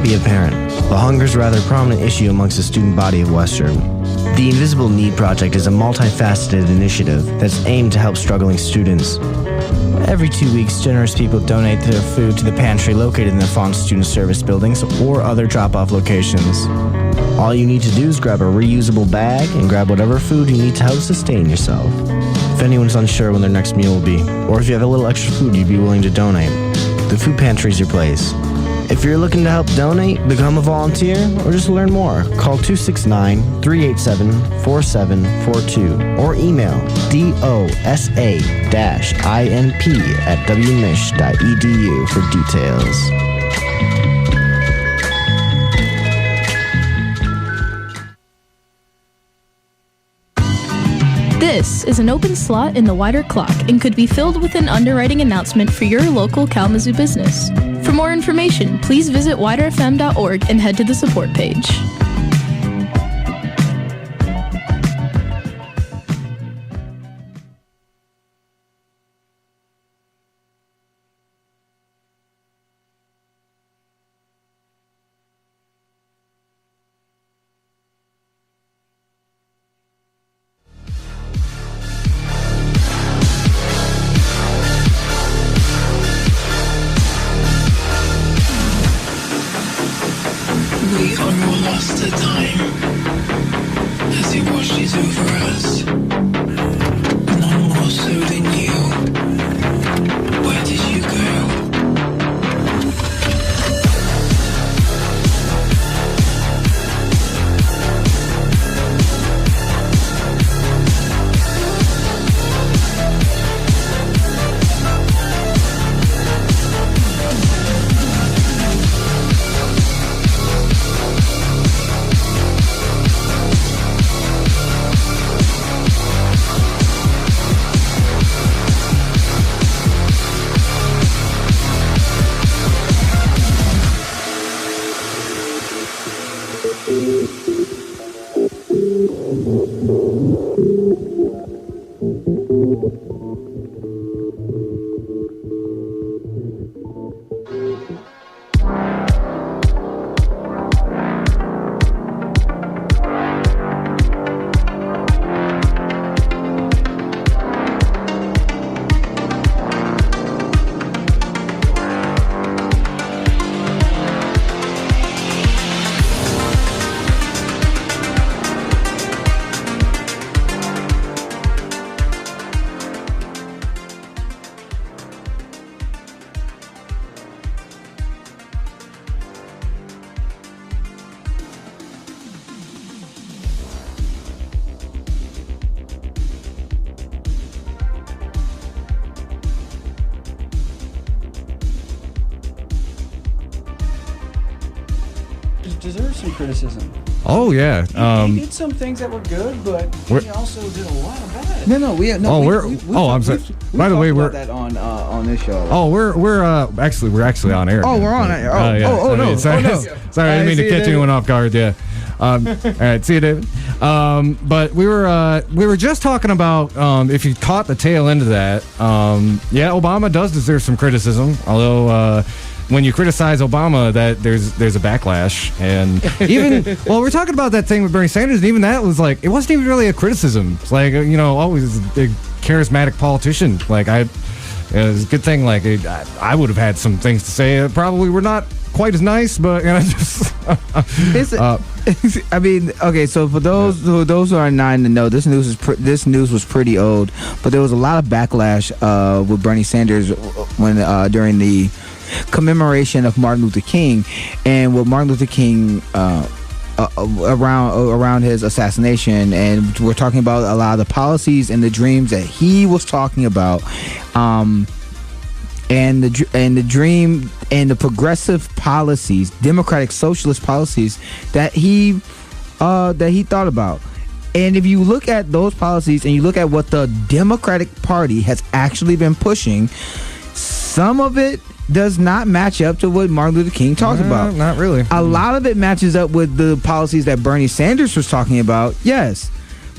Be apparent, but hunger is a rather prominent issue amongst the student body of Western. The Invisible Need Project is a multifaceted initiative that's aimed to help struggling students. Every 2 weeks, generous people donate their food to the pantry located in the Fawn Student Service buildings or other drop-off locations. All you need to do is grab a reusable bag and grab whatever food you need to help sustain yourself. If anyone's unsure when their next meal will be, or if you have a little extra food you'd be willing to donate, the food pantry is your place. If you're looking to help donate, become a volunteer, or just learn more, call 269-387-4742 or email dosa-inp@wmich.edu for details. This is an open slot in the wider clock and could be filled with an underwriting announcement for your local Kalamazoo business. For more information, please visit widerfm.org and head to the support page. We are all lost to time as it washes over us. None more so than you. Where did you go? Deserves some criticism. Oh yeah. He did some things that were good, but he also did a lot of bad. No, we no. Oh, we, we're- we, we, oh, we, I'm sorry. we By the way, talked we're- about that on this show. Oh, we're actually on air. Oh, now. we're on air. Oh, yeah. oh, no. Sorry, Oh, no. sorry, I didn't mean to see you, catch David. anyone off guard. Yeah. All right, see you, David. But we were just talking about if you caught the tail end of that. Yeah, Obama does deserve some criticism, although. When you criticize Obama, that there's a backlash, and even we're talking about that thing with Bernie Sanders, and even that was like it wasn't even really a criticism. It's like always a charismatic politician. Like it was a good thing. Like I would have had some things to say. Probably were not quite as nice, but just. I mean, okay. So for those who are not in the know, this news was pretty old, but there was a lot of backlash with Bernie Sanders when during the commemoration of Martin Luther King, and with Martin Luther King around his assassination, and we're talking about a lot of the policies and the dreams that he was talking about, and the dream and the progressive policies, democratic socialist policies that he thought about. And if you look at those policies and you look at what the Democratic Party has actually been pushing, some of it does not match up to what Martin Luther King talked about. Not really. A lot of it matches up with the policies that Bernie Sanders was talking about, yes.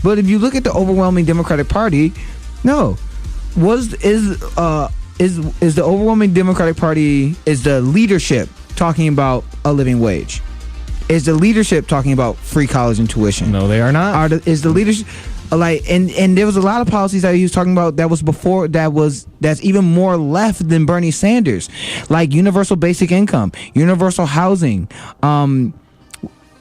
But if you look at the overwhelming Democratic Party, no. Is the overwhelming Democratic Party, is the leadership talking about a living wage? Is the leadership talking about free college and tuition? No, they are not. Is the leadership and there was a lot of policies that he was talking about that was before that's even more left than Bernie Sanders, like universal basic income, universal housing.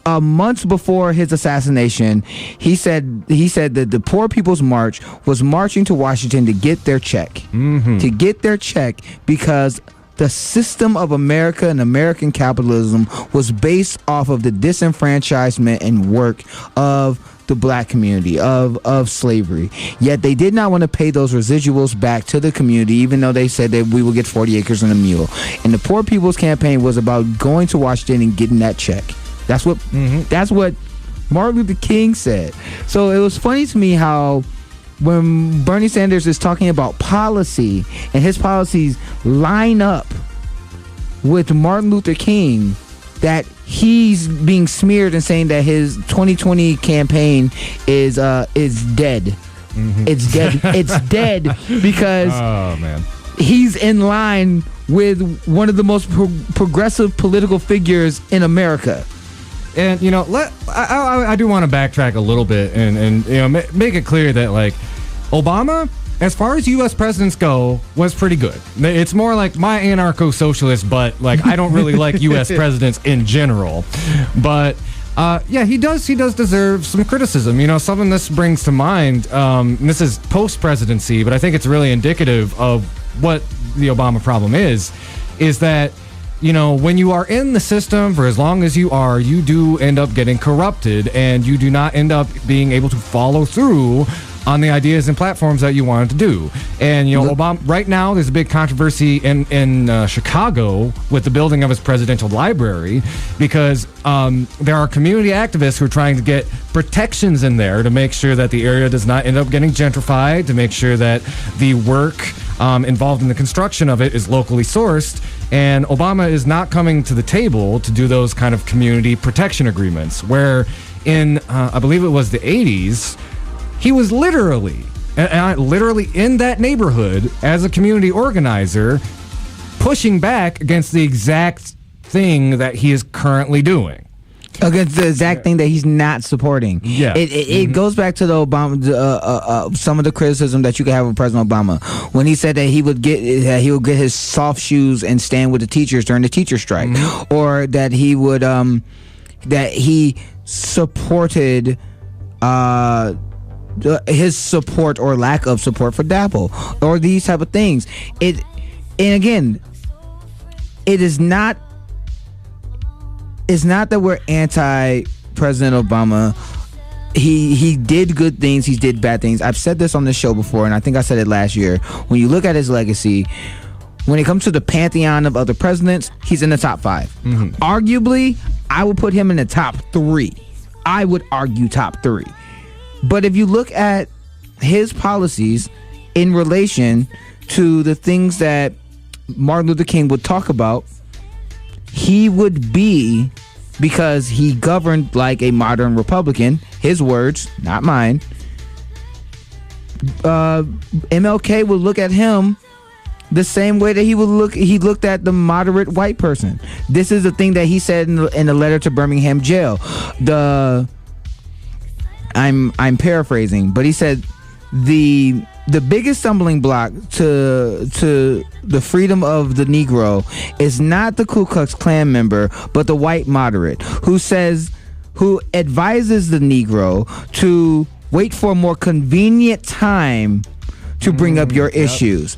Months before his assassination, he said that the Poor People's March was marching to Washington to get their check, to get their check because the system of America and American capitalism was based off of the disenfranchisement and work of the black community, of slavery. Yet they did not want to pay those residuals back to the community, even though they said that we will get 40 acres and a mule. And the Poor People's Campaign was about going to Washington and getting that check. That's what Martin Luther King said. So it was funny to me how when Bernie Sanders is talking about policy and his policies line up with Martin Luther King, that he's being smeared and saying that his 2020 campaign is dead. It's dead. It's dead because he's in line with one of the most progressive political figures in America. And I do want to backtrack a little bit and make it clear that like Obama, as far as U.S. presidents go, was pretty good. It's more like my anarcho-socialist, but like I don't really like U.S. presidents in general. But he does deserve some criticism. Something this brings to mind. This is post-presidency, but I think it's really indicative of what the Obama problem is that when you are in the system for as long as you are, you do end up getting corrupted, and you do not end up being able to follow through on the ideas and platforms that you wanted to do. And Obama, right now there's a big controversy in Chicago with the building of his presidential library because there are community activists who are trying to get protections in there to make sure that the area does not end up getting gentrified, to make sure that the work involved in the construction of it is locally sourced. And Obama is not coming to the table to do those kind of community protection agreements, where in I believe it was the 80s, he was literally in that neighborhood as a community organizer, pushing back against the exact thing that he is currently doing. Against the exact thing that he's not supporting. Yeah, it goes back to the Obama, some of the criticism that you could have of President Obama when he said that he would get his soft shoes and stand with the teachers during the teacher strike, or that he would that he supported his support or lack of support for DAPL or these type of things. And again, it is not. It's not that we're anti-President Obama. He did good things. He did bad things. I've said this on this show before, and I think I said it last year. When you look at his legacy, when it comes to the pantheon of other presidents, he's in the top 5. Arguably, I would put him in the top 3. I would argue top 3. But if you look at his policies in relation to the things that Martin Luther King would talk about, he would be, because he governed like a modern Republican, his words, not mine, MLK would look at him the same way that he looked at the moderate white person. This is the thing that he said in the letter to Birmingham jail. I'm paraphrasing, but he said the biggest stumbling block to the freedom of the Negro is not the Ku Klux Klan member, but the white moderate who advises the Negro to wait for a more convenient time to bring up your issues.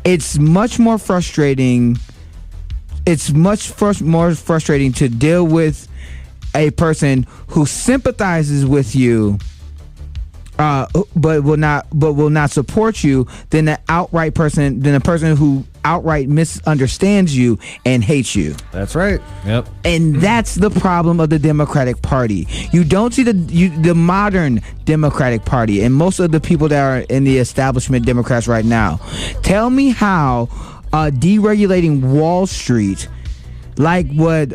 It's much more frustrating. It's much more frustrating to deal with a person who sympathizes with you, but will not support you, than a person who outright misunderstands you and hates you. That's right. Yep. And that's the problem of the Democratic Party. You don't see the modern Democratic Party and most of the people that are in the establishment Democrats right now. Tell me how deregulating Wall Street, like what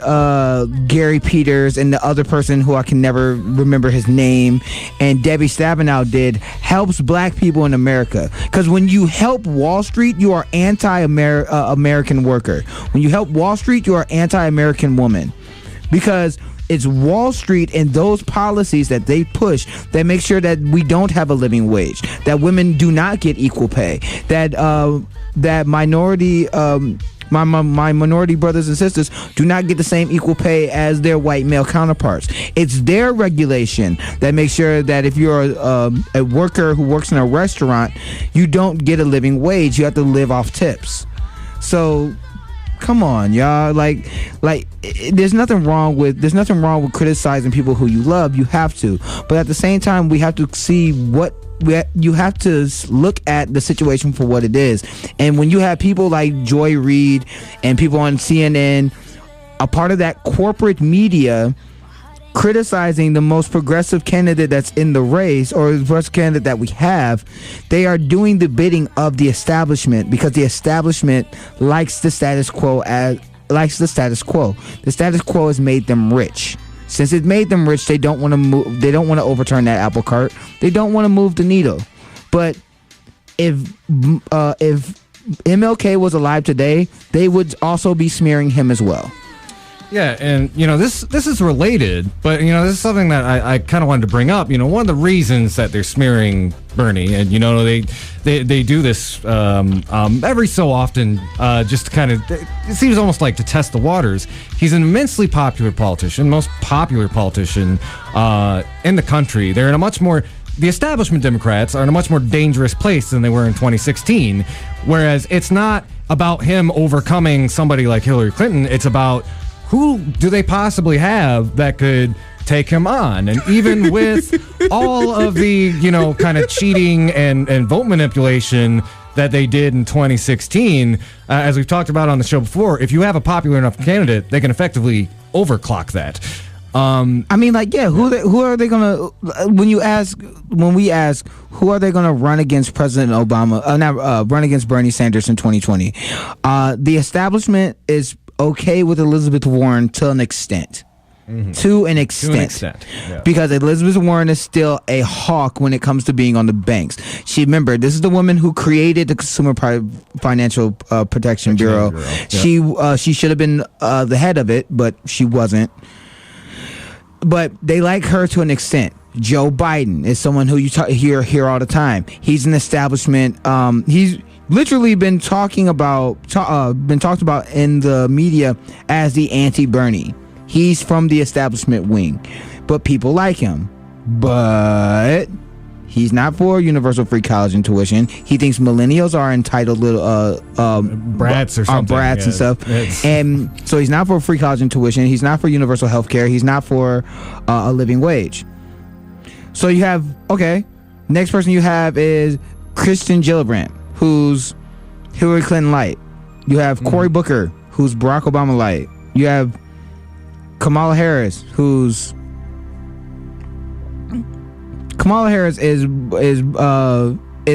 Gary Peters and the other person who I can never remember his name, and Debbie Stabenow did, helps black people in America. Because when you help Wall Street, you are anti-American worker. When you help Wall Street, you are anti-American woman. Because it's Wall Street and those policies that they push that make sure that we don't have a living wage, that women do not get equal pay, that minority my minority brothers and sisters do not get the same equal pay as their white male counterparts. It's their regulation that makes sure that if you're a worker who works in a restaurant, you don't get a living wage. You have to live off tips. So come on, y'all. Like there's nothing wrong with criticizing people who you love. You have to, but at the same time, we have to see you have to look at the situation for what it is. And when you have people like Joy Reid and people on CNN, a part of that corporate media criticizing the most progressive candidate that's in the race, or the progressive candidate that we have, they are doing the bidding of the establishment, because the establishment likes the status quo. The status quo has made them rich. Since it made them rich, they don't want to move. They don't want to overturn that apple cart. They don't want to move the needle. But if MLK was alive today, they would also be smearing him as well. Yeah, and this is related, but this is something that I kind of wanted to bring up. One of the reasons that they're smearing Bernie, and they do this every so often, just to kind of, it seems almost like to test the waters. He's an immensely popular politician, most popular politician in the country. They're in a much more, the establishment Democrats are in a much more dangerous place than they were in 2016. Whereas it's not about him overcoming somebody like Hillary Clinton. It's about who do they possibly have that could take him on? And even with all of the, kind of cheating and vote manipulation that they did in 2016, as we've talked about on the show before, if you have a popular enough candidate, they can effectively overclock that. Who are they gonna? When we ask, who are they gonna run against President Obama? Run against Bernie Sanders in 2020? The establishment is okay with Elizabeth Warren to an extent. Mm-hmm. To an extent. Yeah. Because Elizabeth Warren is still a hawk when it comes to being on the banks. Remember, this is the woman who created the Consumer Financial Protection Bureau. Yeah. She should have been the head of it, but she wasn't. But they like her to an extent. Joe Biden is someone who you hear all the time. He's an establishment. He's literally been talked about in the media as the anti-Bernie. He's from the establishment wing, but people like him. But he's not for universal free college and tuition. He thinks millennials are entitled little brats or something. Brats and stuff. And so he's not for free college and tuition. He's not for universal health care. He's not for a living wage. So you have, next person you have is Kristen Gillibrand, who's Hillary Clinton light. You have Cory Booker, who's Barack Obama light. You have Kamala Harris, is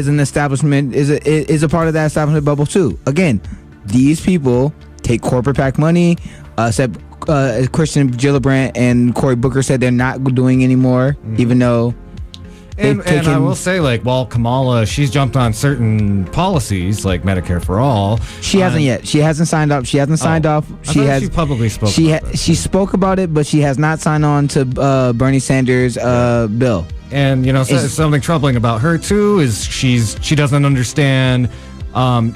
an establishment, is a part of that establishment bubble too. Again, these people take corporate PAC money, except Kristen Gillibrand and Cory Booker said they're not doing anymore, even though. And I will say, Kamala, she's jumped on certain policies like Medicare for all. She hasn't yet. She hasn't signed up. She hasn't signed off. She publicly spoke. She spoke about it, but she has not signed on to Bernie Sanders' bill. And something troubling about her too is she doesn't understand.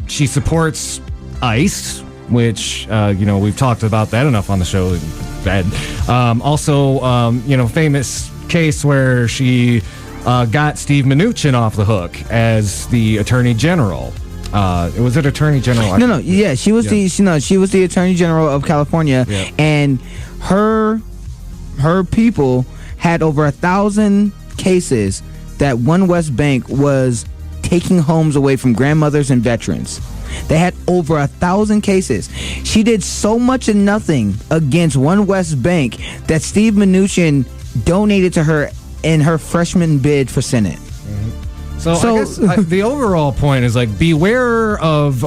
She supports ICE, which we've talked about that enough on the show. Bad. Famous case where she got Steve Mnuchin off the hook as the Attorney General. Was it Attorney General? No. Yeah, she was the Attorney General of California, and her people had over 1,000 cases that One West Bank was taking homes away from grandmothers and veterans. They had over 1,000 cases. She did so much and nothing against One West Bank that Steve Mnuchin donated to her in her freshman bid for Senate. Mm-hmm. So I guess the overall point is beware of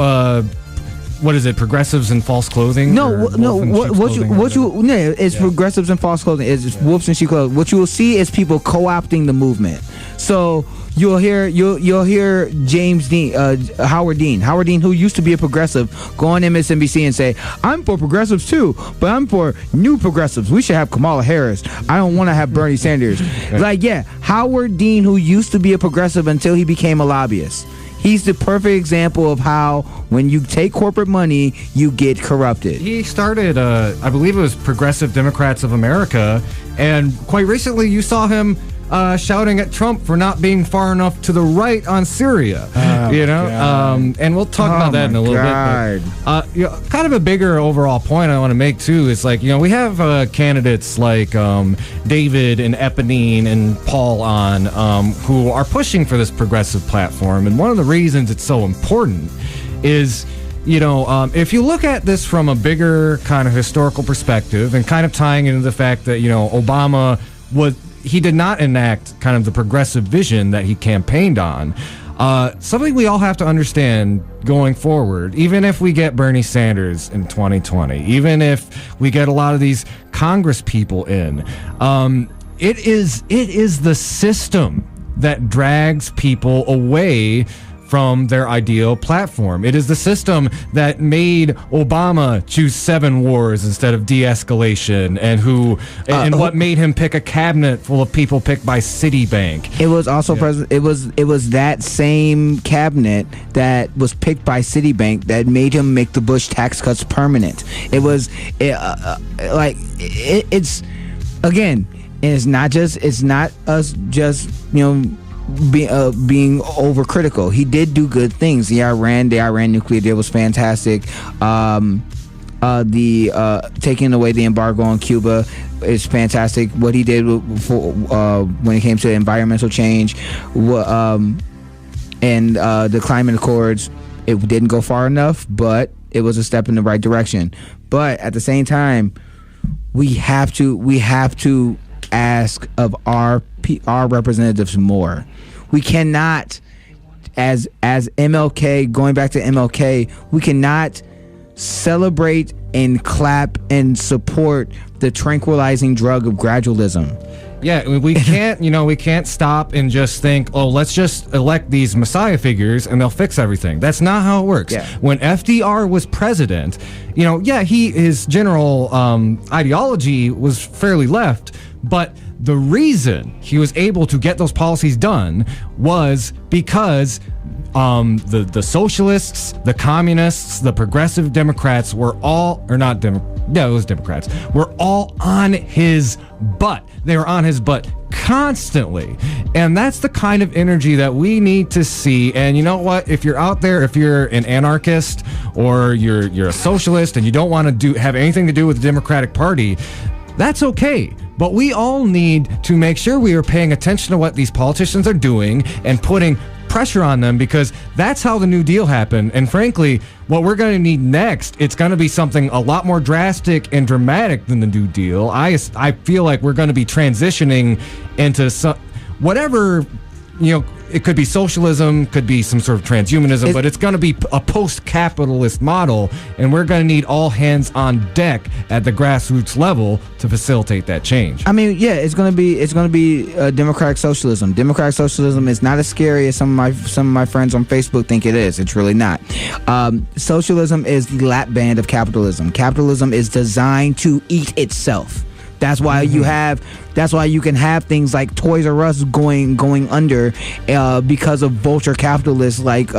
what is it? Progressives in false clothing? It's progressives in false clothing. It's wolves in sheep clothing. What you will see is people co-opting the movement. So you'll hear James Dean, Howard Dean, who used to be a progressive, go on MSNBC and say, "I'm for progressives too, but I'm for new progressives. We should have Kamala Harris. I don't want to have Bernie Sanders." Howard Dean, who used to be a progressive until he became a lobbyist. He's the perfect example of how when you take corporate money, you get corrupted. He started, I believe it was Progressive Democrats of America, and quite recently you saw him shouting at Trump for not being far enough to the right on Syria. And we'll talk about that in a little bit. But, kind of a bigger overall point I want to make too is we have candidates like David and Eponine and Paul on who are pushing for this progressive platform, and one of the reasons it's so important is if you look at this from a bigger kind of historical perspective and kind of tying into the fact that, Obama he did not enact kind of the progressive vision that he campaigned on. Something we all have to understand going forward, even if we get Bernie Sanders in 2020, even if we get a lot of these Congress people in, it is the system that drags people away from their ideal platform. It is the system that made Obama choose 7 wars instead of de-escalation, and what made him pick a cabinet full of people picked by Citibank. It was also it was that same cabinet that was picked by Citibank that made him make the Bush tax cuts permanent. It's again, it's not us just being overcritical. He did do good things. The Iran nuclear deal was fantastic. The taking away the embargo on Cuba is fantastic. What he did when it came to environmental change, and the climate accords, it didn't go far enough, but it was a step in the right direction. But at the same time, we have to ask of our representatives more. We cannot, as MLK, going back to MLK, we cannot celebrate and clap and support the tranquilizing drug of gradualism. Yeah, we can't stop and just think, oh, let's just elect these messiah figures and they'll fix everything. That's not how it works. Yeah. When FDR was president, his general ideology was fairly left, but the reason he was able to get those policies done was because the socialists, the communists, the progressive Democrats were all, Democrats, were all on his butt. They were on his butt constantly. And that's the kind of energy that we need to see. And you know what? If you're out there, if you're an anarchist or you're a socialist and you don't want to have anything to do with the Democratic Party, that's okay. But we all need to make sure we are paying attention to what these politicians are doing and putting pressure on them, because that's how the New Deal happened. And frankly, what we're going to need next, it's going to be something a lot more drastic and dramatic than the New Deal. I feel like we're going to be transitioning into whatever, it could be socialism, could be some sort of transhumanism, but it's going to be a post-capitalist model, and we're going to need all hands on deck at the grassroots level to facilitate that change. I mean, yeah, it's going to be democratic socialism. Democratic socialism is not as scary as some of my friends on Facebook think it is. It's really not. Socialism is the lap band of capitalism. Capitalism is designed to eat itself. That's why That's why you can have things like Toys R Us going under because of vulture capitalists like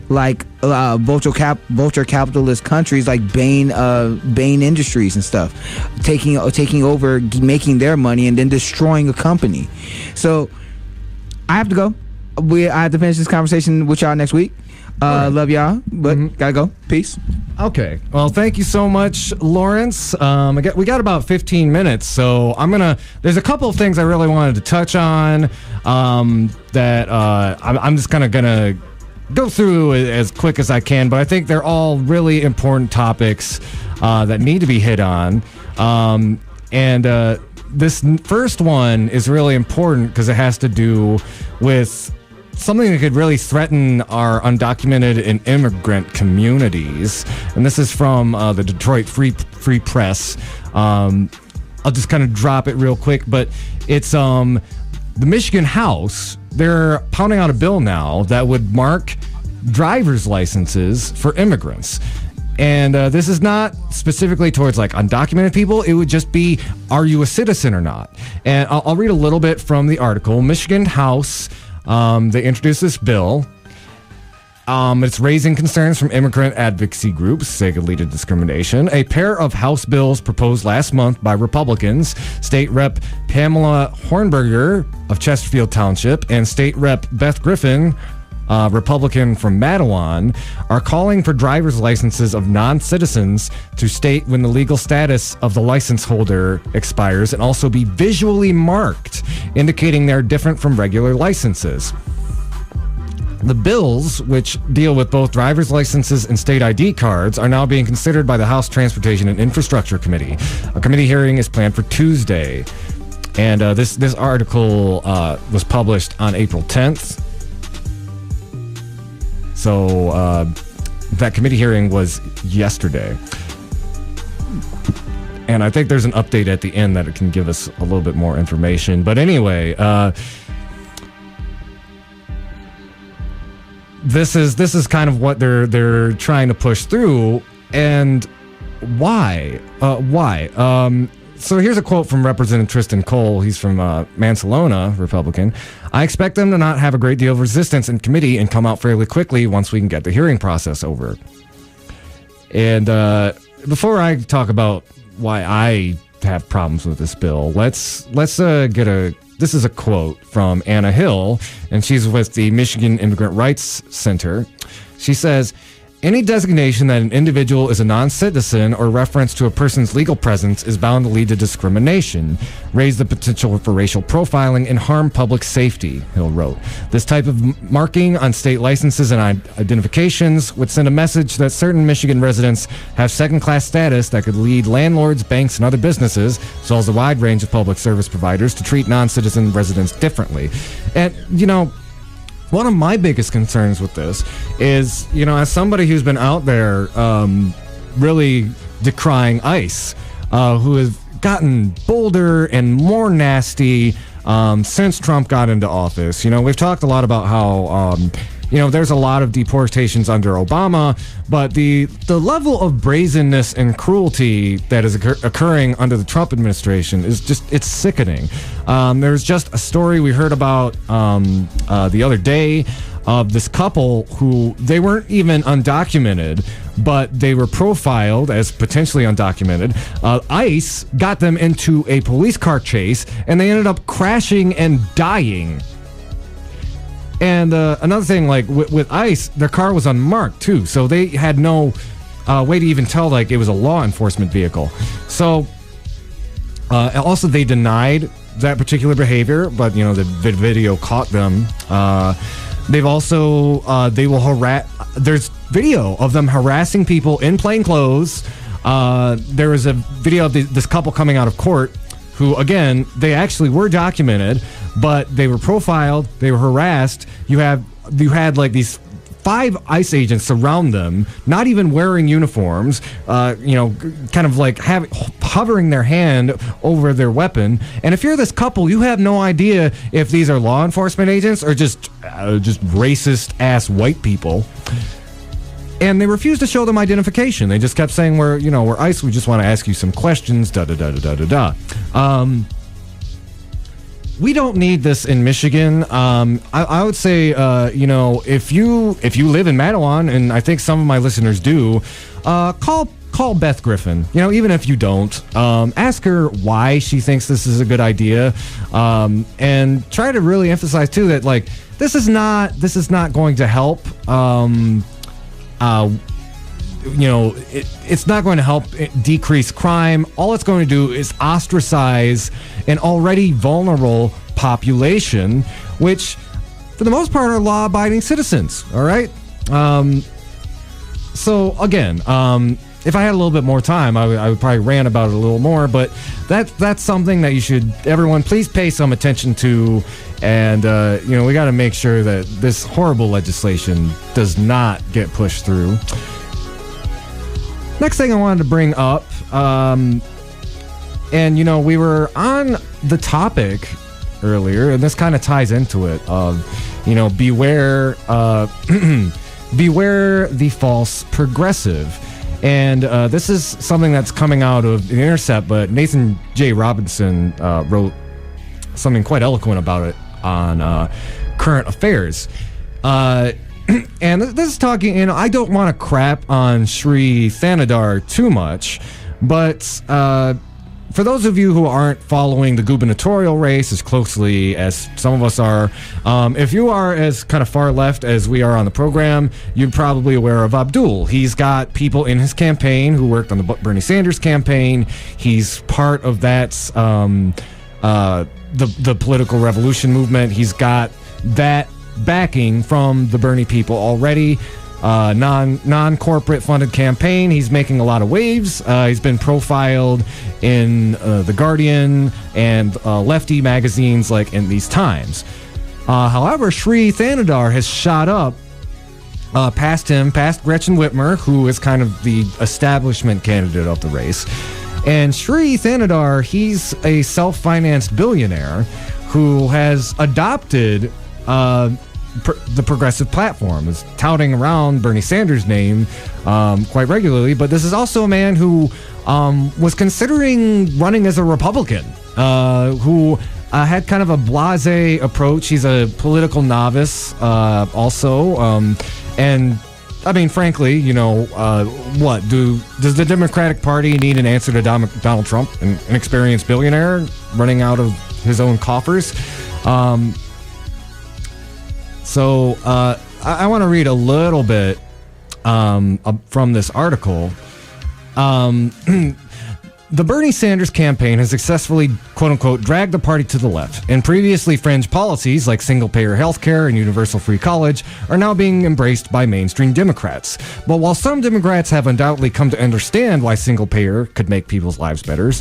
vulture capitalist countries like Bain Industries and stuff, taking over, making their money and then destroying a company. So I have to go. I have to finish this conversation with y'all next week. Right. Love y'all, but gotta go. Peace. Okay. Well, thank you so much, Lawrence. We got about 15 minutes, so there's a couple of things I really wanted to touch on that I'm just kind of gonna go through as quick as I can, but I think they're all really important topics that need to be hit on. This first one is really important because it has to do with something that could really threaten our undocumented and immigrant communities. And this is from the Detroit Free Press. I'll just kind of drop it real quick, but it's the Michigan House. They're pounding out a bill now that would mark driver's licenses for immigrants. And this is not specifically towards like undocumented people. It would just be, are you a citizen or not? And I'll read a little bit from the article. Michigan House, they introduced this bill. It's raising concerns from immigrant advocacy groups, say could lead to discrimination. A pair of House bills proposed last month by Republicans, State Rep. Pamela Hornberger of Chesterfield Township and State Rep. Beth Griffin, Republican from Mattawan, are calling for driver's licenses of non-citizens to state when the legal status of the license holder expires and also be visually marked, indicating they're different from regular licenses. The bills, which deal with both driver's licenses and state ID cards, are now being considered by the House Transportation and Infrastructure Committee. A committee hearing is planned for Tuesday. And this article was published on April 10th. So that committee hearing was yesterday. And I think there's an update at the end that it can give us a little bit more information. But anyway, this is kind of what they're trying to push through, and why? So here's a quote from Representative Tristan Cole. He's from Mansalona, Republican. I expect them to not have a great deal of resistance in committee and come out fairly quickly once we can get the hearing process over. And before I talk about why I have problems with this bill, let's get a. This is a quote from Anna Hill, and she's with the Michigan Immigrant Rights Center. She says, any designation that an individual is a non-citizen or reference to a person's legal presence is bound to lead to discrimination, raise the potential for racial profiling, and harm public safety, Hill wrote. This type of marking on state licenses and identifications would send a message that certain Michigan residents have second-class status that could lead landlords, banks, and other businesses, as well as a wide range of public service providers, to treat non-citizen residents differently. And, one of my biggest concerns with this is, as somebody who's been out there really decrying ICE, who has gotten bolder and more nasty since Trump got into office. We've talked a lot about how, there's a lot of deportations under Obama, but the level of brazenness and cruelty that is occurring under the Trump administration is it's sickening. There's just a story we heard about the other day of this couple who, they weren't even undocumented, but they were profiled as potentially undocumented. ICE got them into a police car chase, and they ended up crashing and dying. And another thing, like with ICE, their car was unmarked too, so they had no way to even tell like it was a law enforcement vehicle. So also they denied that particular behavior, but the video caught them. They've also they will harass. There's video of them harassing people in plain clothes. There was a video of this couple coming out of court, who, again, they actually were documented, but they were profiled, they were harassed. You had like these 5 ICE agents surround them, not even wearing uniforms, kind of like hovering their hand over their weapon. And if you're this couple, you have no idea if these are law enforcement agents or just racist ass white people. And they refused to show them identification. They just kept saying, we're ICE, we just want to ask you some questions, We don't need this in Michigan. I would say, if you live in Madawan, and I think some of my listeners do, call Beth Griffin. Even if you don't, ask her why she thinks this is a good idea, and try to really emphasize too that like this is not going to help. It's not going to help decrease crime. All it's going to do is ostracize an already vulnerable population, which, for the most part, are law-abiding citizens. All right. So again, if I had a little bit more time, I would probably rant about it a little more. But that's something that everyone, please pay some attention to. And we got to make sure that this horrible legislation does not get pushed through. Next thing I wanted to bring up, and we were on the topic earlier, and this kind of ties into it, of, beware the false progressive. And this is something that's coming out of The Intercept, but Nathan J. Robinson wrote something quite eloquent about it on Current Affairs. And this is talking, I don't want to crap on Sri Thanadar too much, but for those of you who aren't following the gubernatorial race as closely as some of us are, if you are as kind of far left as we are on the program, you're probably aware of Abdul. He's got people in his campaign who worked on the Bernie Sanders campaign. He's part of that, the political revolution movement. He's got that backing from the Bernie people already. Non-corporate funded campaign. He's making a lot of waves. He's been profiled in The Guardian and lefty magazines like in these times. However, Sri Thanadar has shot up past Gretchen Whitmer, who is kind of the establishment candidate of the race. And Sri Thanadar, he's a self-financed billionaire who has adopted the progressive platform, is touting around Bernie Sanders' name quite regularly. But this is also a man who was considering running as a Republican, who had kind of a blasé approach. He's a political novice also. And I mean, frankly, does the Democratic Party need an answer to Donald Trump, an experienced billionaire running out of his own coffers? So I want to read a little bit from this article. The Bernie Sanders campaign has successfully, quote-unquote, dragged the party to the left, and previously fringe policies like single-payer health care and universal free college are now being embraced by mainstream Democrats. But while some Democrats have undoubtedly come to understand why single-payer could make people's lives better,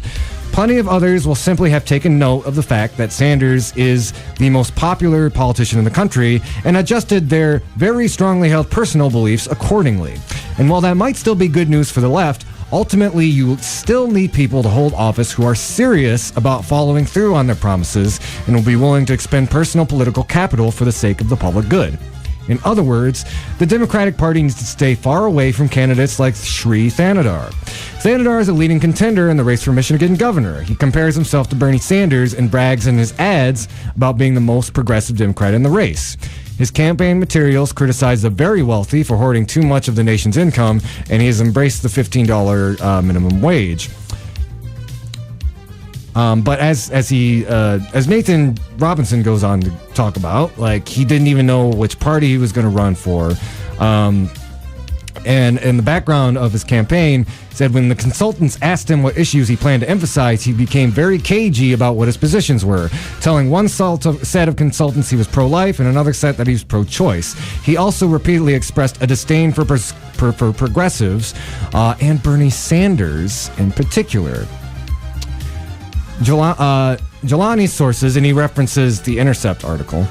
plenty of others will simply have taken note of the fact that Sanders is the most popular politician in the country and adjusted their very strongly held personal beliefs accordingly. And while that might still be good news for the left, ultimately, you still need people to hold office who are serious about following through on their promises and will be willing to expend personal political capital for the sake of the public good. In other words, the Democratic Party needs to stay far away from candidates like Sri Thanadar. Thanadar is a leading contender in the race for Michigan governor. He compares himself to Bernie Sanders and brags in his ads about being the most progressive Democrat in the race. His campaign materials criticize the very wealthy for hoarding too much of the nation's income, and he has embraced the $15 minimum wage. But as Nathan Robinson goes on to talk about, like, he didn't even know which party he was going to run for. And in the background of his campaign, said when the consultants asked him what issues he planned to emphasize, he became very cagey about what his positions were, telling one set of consultants he was pro-life and another set that he was pro-choice. He also repeatedly expressed a disdain for progressives and Bernie Sanders in particular. Jelani's sources, and he references the Intercept article,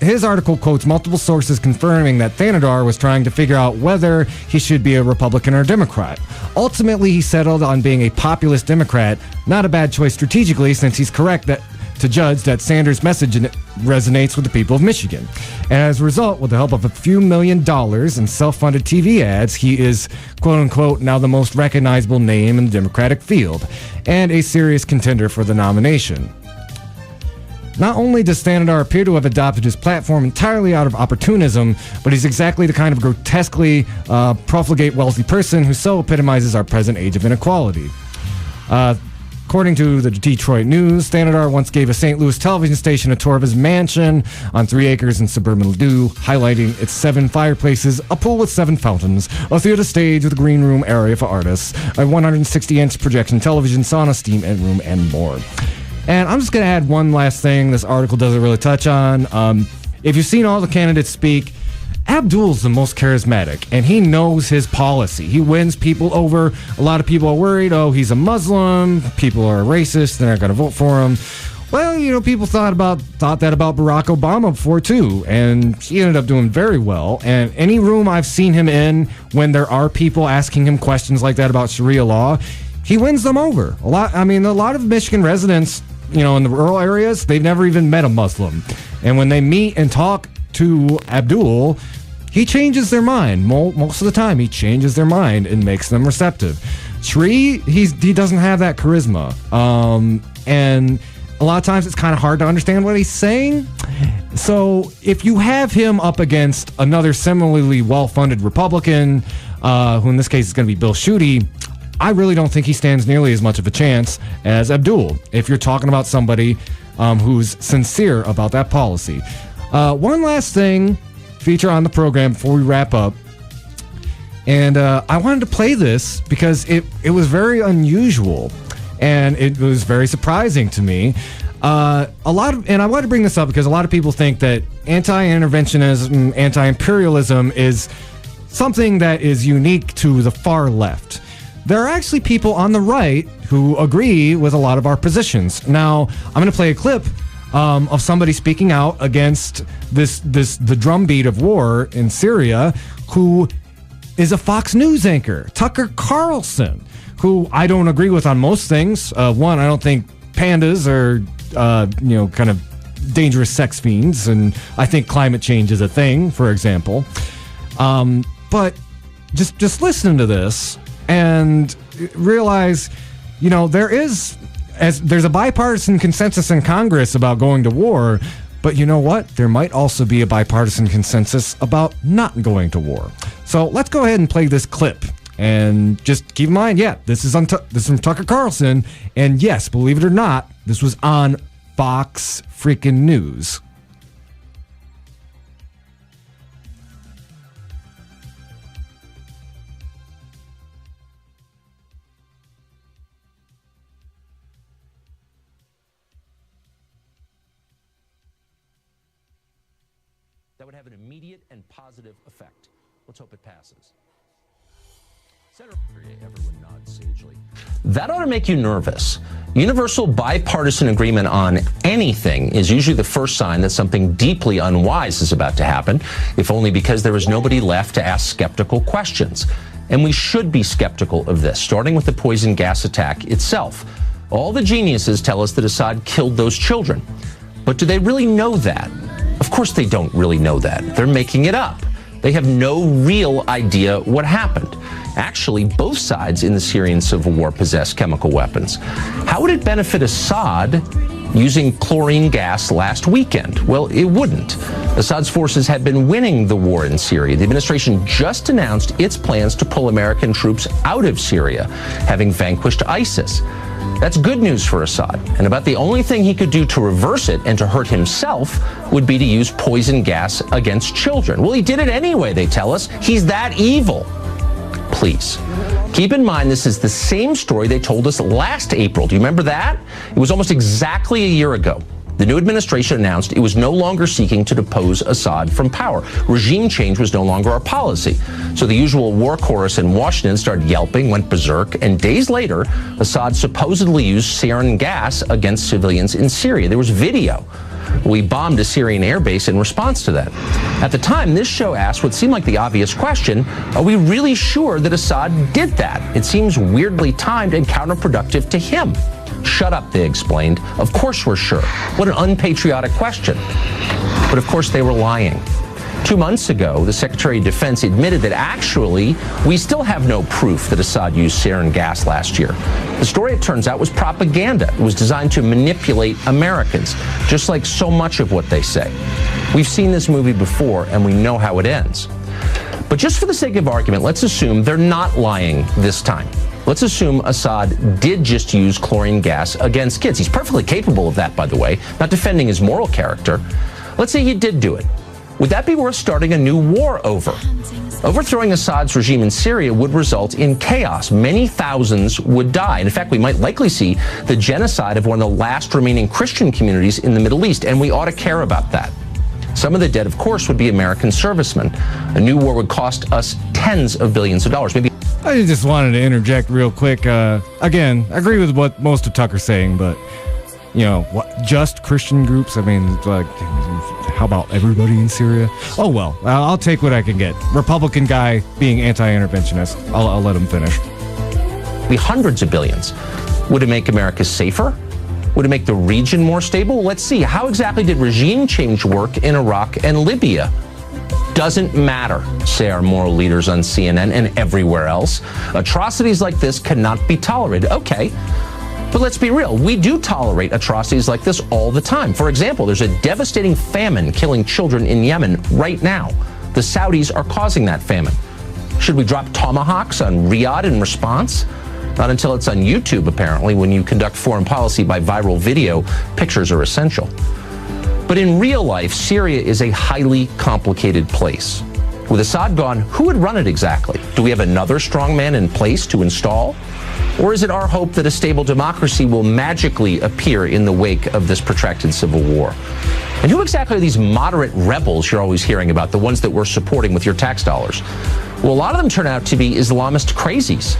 his article quotes multiple sources confirming that Thanadar was trying to figure out whether he should be a Republican or a Democrat. Ultimately, he settled on being a populist Democrat, not a bad choice strategically, since he's correct to judge that Sanders' message resonates with the people of Michigan. And as a result, with the help of a few $1 million in self-funded TV ads, he is, quote-unquote, now the most recognizable name in the Democratic field, and a serious contender for the nomination. Not only does Thanadar appear to have adopted his platform entirely out of opportunism, but he's exactly the kind of grotesquely profligate wealthy person who so epitomizes our present age of inequality. According to the Detroit News, Thanadar once gave a St. Louis television station a tour of his mansion on 3 acres in suburban Ladue, highlighting its 7 fireplaces, a pool with 7 fountains, a theater stage with a green room area for artists, a 160-inch projection television, sauna, steam room, and more. And I'm just going to add one last thing this article doesn't really touch on. If you've seen all the candidates speak, Abdul's the most charismatic, and he knows his policy. He wins people over. A lot of people are worried, oh, he's a Muslim, people are racist, they're not going to vote for him. Well, people thought that about Barack Obama before, too, and he ended up doing very well. And any room I've seen him in when there are people asking him questions like that about Sharia law, he wins them over. A lot of Michigan residents, in the rural areas, they've never even met a Muslim. And when they meet and talk to Abdul, he changes their mind. Most of the time, he changes their mind and makes them receptive. Sri, he doesn't have that charisma. And a lot of times it's kind of hard to understand what he's saying. So if you have him up against another similarly well-funded Republican, who in this case is going to be Bill Schuette, I really don't think he stands nearly as much of a chance as Abdul, if you're talking about somebody who's sincere about that policy. One last thing, feature on the program before we wrap up. And I wanted to play this because it was very unusual and it was very surprising to me. and I want to bring this up because a lot of people think that anti-interventionism, anti-imperialism is something that is unique to the far left. There are actually people on the right who agree with a lot of our positions. Now, I'm going to play a clip of somebody speaking out against the drumbeat of war in Syria, who is a Fox News anchor, Tucker Carlson, who I don't agree with on most things. One, I don't think pandas are, kind of dangerous sex fiends, and I think climate change is a thing, for example. But just listen to this and realize, there's a bipartisan consensus in Congress about going to war, but you know what? There might also be a bipartisan consensus about not going to war. So let's go ahead and play this clip. And just keep in mind, this is from Tucker Carlson, and yes, believe it or not, this was on Fox freaking News. That would have an immediate and positive effect. Let's hope it passes. Everyone nods sagely. That ought to make you nervous. Universal bipartisan agreement on anything is usually the first sign that something deeply unwise is about to happen, if only because there is nobody left to ask skeptical questions. And we should be skeptical of this, starting with the poison gas attack itself. All the geniuses tell us that Assad killed those children. But do they really know that? Of course they don't really know that. They're making it up. They have no real idea what happened. Actually, both sides in the Syrian civil war possess chemical weapons. How would it benefit Assad using chlorine gas last weekend? Well, it wouldn't. Assad's forces had been winning the war in Syria. The administration just announced its plans to pull American troops out of Syria, having vanquished ISIS. That's good news for Assad, and about the only thing he could do to reverse it and to hurt himself would be to use poison gas against children. Well, he did it anyway, they tell us. He's that evil. Please, keep in mind this is the same story they told us last April. Do you remember that? It was almost exactly a year ago. The new administration announced it was no longer seeking to depose Assad from power. Regime change was no longer our policy. So the usual war chorus in Washington started yelping, went berserk, and days later, Assad supposedly used sarin gas against civilians in Syria. There was video. We bombed a Syrian airbase in response to that. At the time, this show asked what seemed like the obvious question: are we really sure that Assad did that? It seems weirdly timed and counterproductive to him. Shut up, they explained. Of course we're sure. What an unpatriotic question. But of course they were lying. 2 months ago, the Secretary of Defense admitted that actually we still have no proof that Assad used sarin gas last year. The story, it turns out, was propaganda. It was designed to manipulate Americans, just like so much of what they say. We've seen this movie before, and we know how it ends. But just for the sake of argument, let's assume they're not lying this time. Let's assume Assad did just use chlorine gas against kids. He's perfectly capable of that, by the way, not defending his moral character. Let's say he did do it. Would that be worth starting a new war over? Overthrowing Assad's regime in Syria would result in chaos. Many thousands would die. And in fact, we might likely see the genocide of one of the last remaining Christian communities in the Middle East, and we ought to care about that. Some of the dead, of course, would be American servicemen. A new war would cost us tens of billions of dollars. Maybe. I just wanted to interject real quick. Again, I agree with what most of Tucker's saying, but, just Christian groups? I mean, like, how about everybody in Syria? Oh, well, I'll take what I can get. Republican guy being anti-interventionist. I'll let him finish. Be hundreds of billions. Would it make America safer? Would it make the region more stable? Let's see. How exactly did regime change work in Iraq and Libya? Doesn't matter, say our moral leaders on CNN and everywhere else. Atrocities like this cannot be tolerated. Okay, but let's be real. We do tolerate atrocities like this all the time. For example, there's a devastating famine killing children in Yemen right now. The Saudis are causing that famine. Should we drop tomahawks on Riyadh in response? Not until it's on YouTube, apparently. When you conduct foreign policy by viral video, pictures are essential. But in real life, Syria is a highly complicated place. With Assad gone, who would run it exactly? Do we have another strongman in place to install? Or is it our hope that a stable democracy will magically appear in the wake of this protracted civil war? And who exactly are these moderate rebels you're always hearing about, the ones that we're supporting with your tax dollars? Well, a lot of them turn out to be Islamist crazies.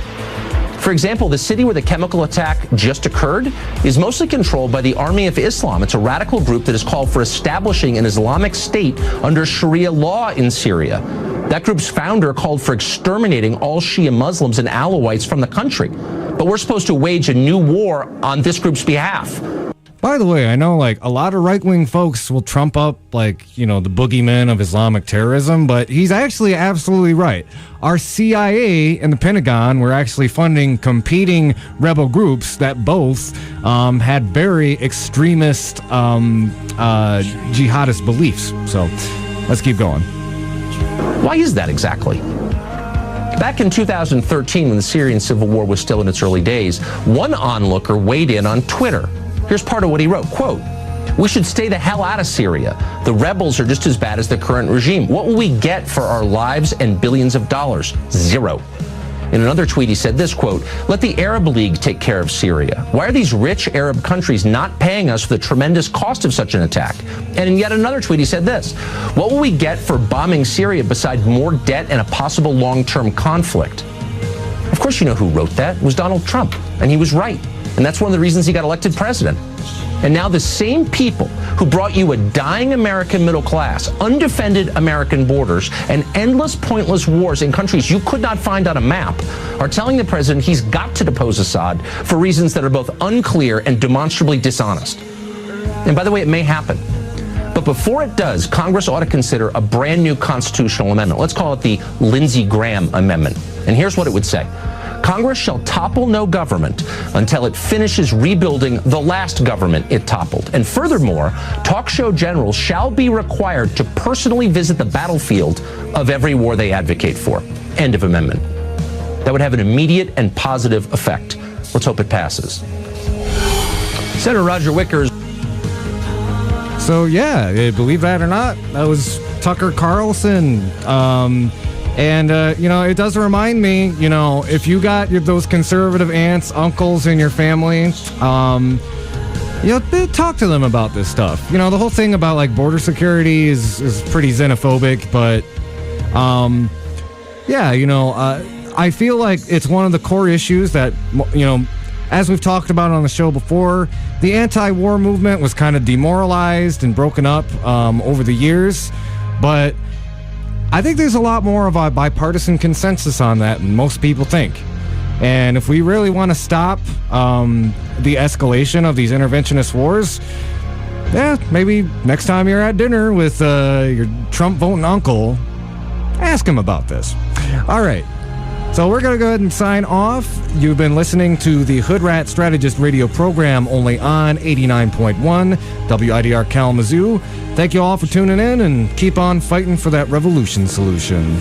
For example, the city where the chemical attack just occurred is mostly controlled by the Army of Islam. It's a radical group that has called for establishing an Islamic state under Sharia law in Syria. That group's founder called for exterminating all Shia Muslims and Alawites from the country. But we're supposed to wage a new war on this group's behalf. By the way, I know like a lot of right-wing folks will trump up like, you know, the boogeyman of Islamic terrorism, but he's actually absolutely right. Our CIA and the Pentagon were actually funding competing rebel groups that both had very extremist jihadist beliefs. So let's keep going. Why is that exactly? Back in 2013, when the Syrian civil war was still in its early days, one onlooker weighed in on Twitter. Here's part of what he wrote, quote, "We should stay the hell out of Syria. The rebels are just as bad as the current regime. What will we get for our lives and billions of dollars? Zero." In another tweet, he said this, quote, "Let the Arab League take care of Syria. Why are these rich Arab countries not paying us for the tremendous cost of such an attack?" And in yet another tweet, he said this, "What will we get for bombing Syria besides more debt and a possible long-term conflict?" Of course, you know who wrote that. It was Donald Trump, and he was right. And that's one of the reasons he got elected president. And now the same people who brought you a dying American middle class, undefended American borders, and endless pointless wars in countries you could not find on a map are telling the president he's got to depose Assad for reasons that are both unclear and demonstrably dishonest. And by the way, it may happen. But before it does, Congress ought to consider a brand new constitutional amendment. Let's call it the Lindsey Graham Amendment. And here's what it would say. Congress shall topple no government until it finishes rebuilding the last government it toppled. And furthermore, talk show generals shall be required to personally visit the battlefield of every war they advocate for. End of amendment. That would have an immediate and positive effect. Let's hope it passes. Senator Roger Wickers. So yeah, believe that or not, that was Tucker Carlson. And, you know, it does remind me, you know, if you got those conservative aunts, uncles in your family, you know, talk to them about this stuff. You know, the whole thing about, like, border security is pretty xenophobic, but, yeah, you know, I feel like it's one of the core issues that, you know, as we've talked about on the show before, the anti-war movement was kind of demoralized and broken up over the years, but I think there's a lot more of a bipartisan consensus on that than most people think. And if we really want to stop the escalation of these interventionist wars, yeah, maybe next time you're at dinner with your Trump-voting uncle, ask him about this. All right. So we're going to go ahead and sign off. You've been listening to the Hoodrat Strategist radio program only on 89.1 WIDR Kalamazoo. Thank you all for tuning in and keep on fighting for that revolution solution.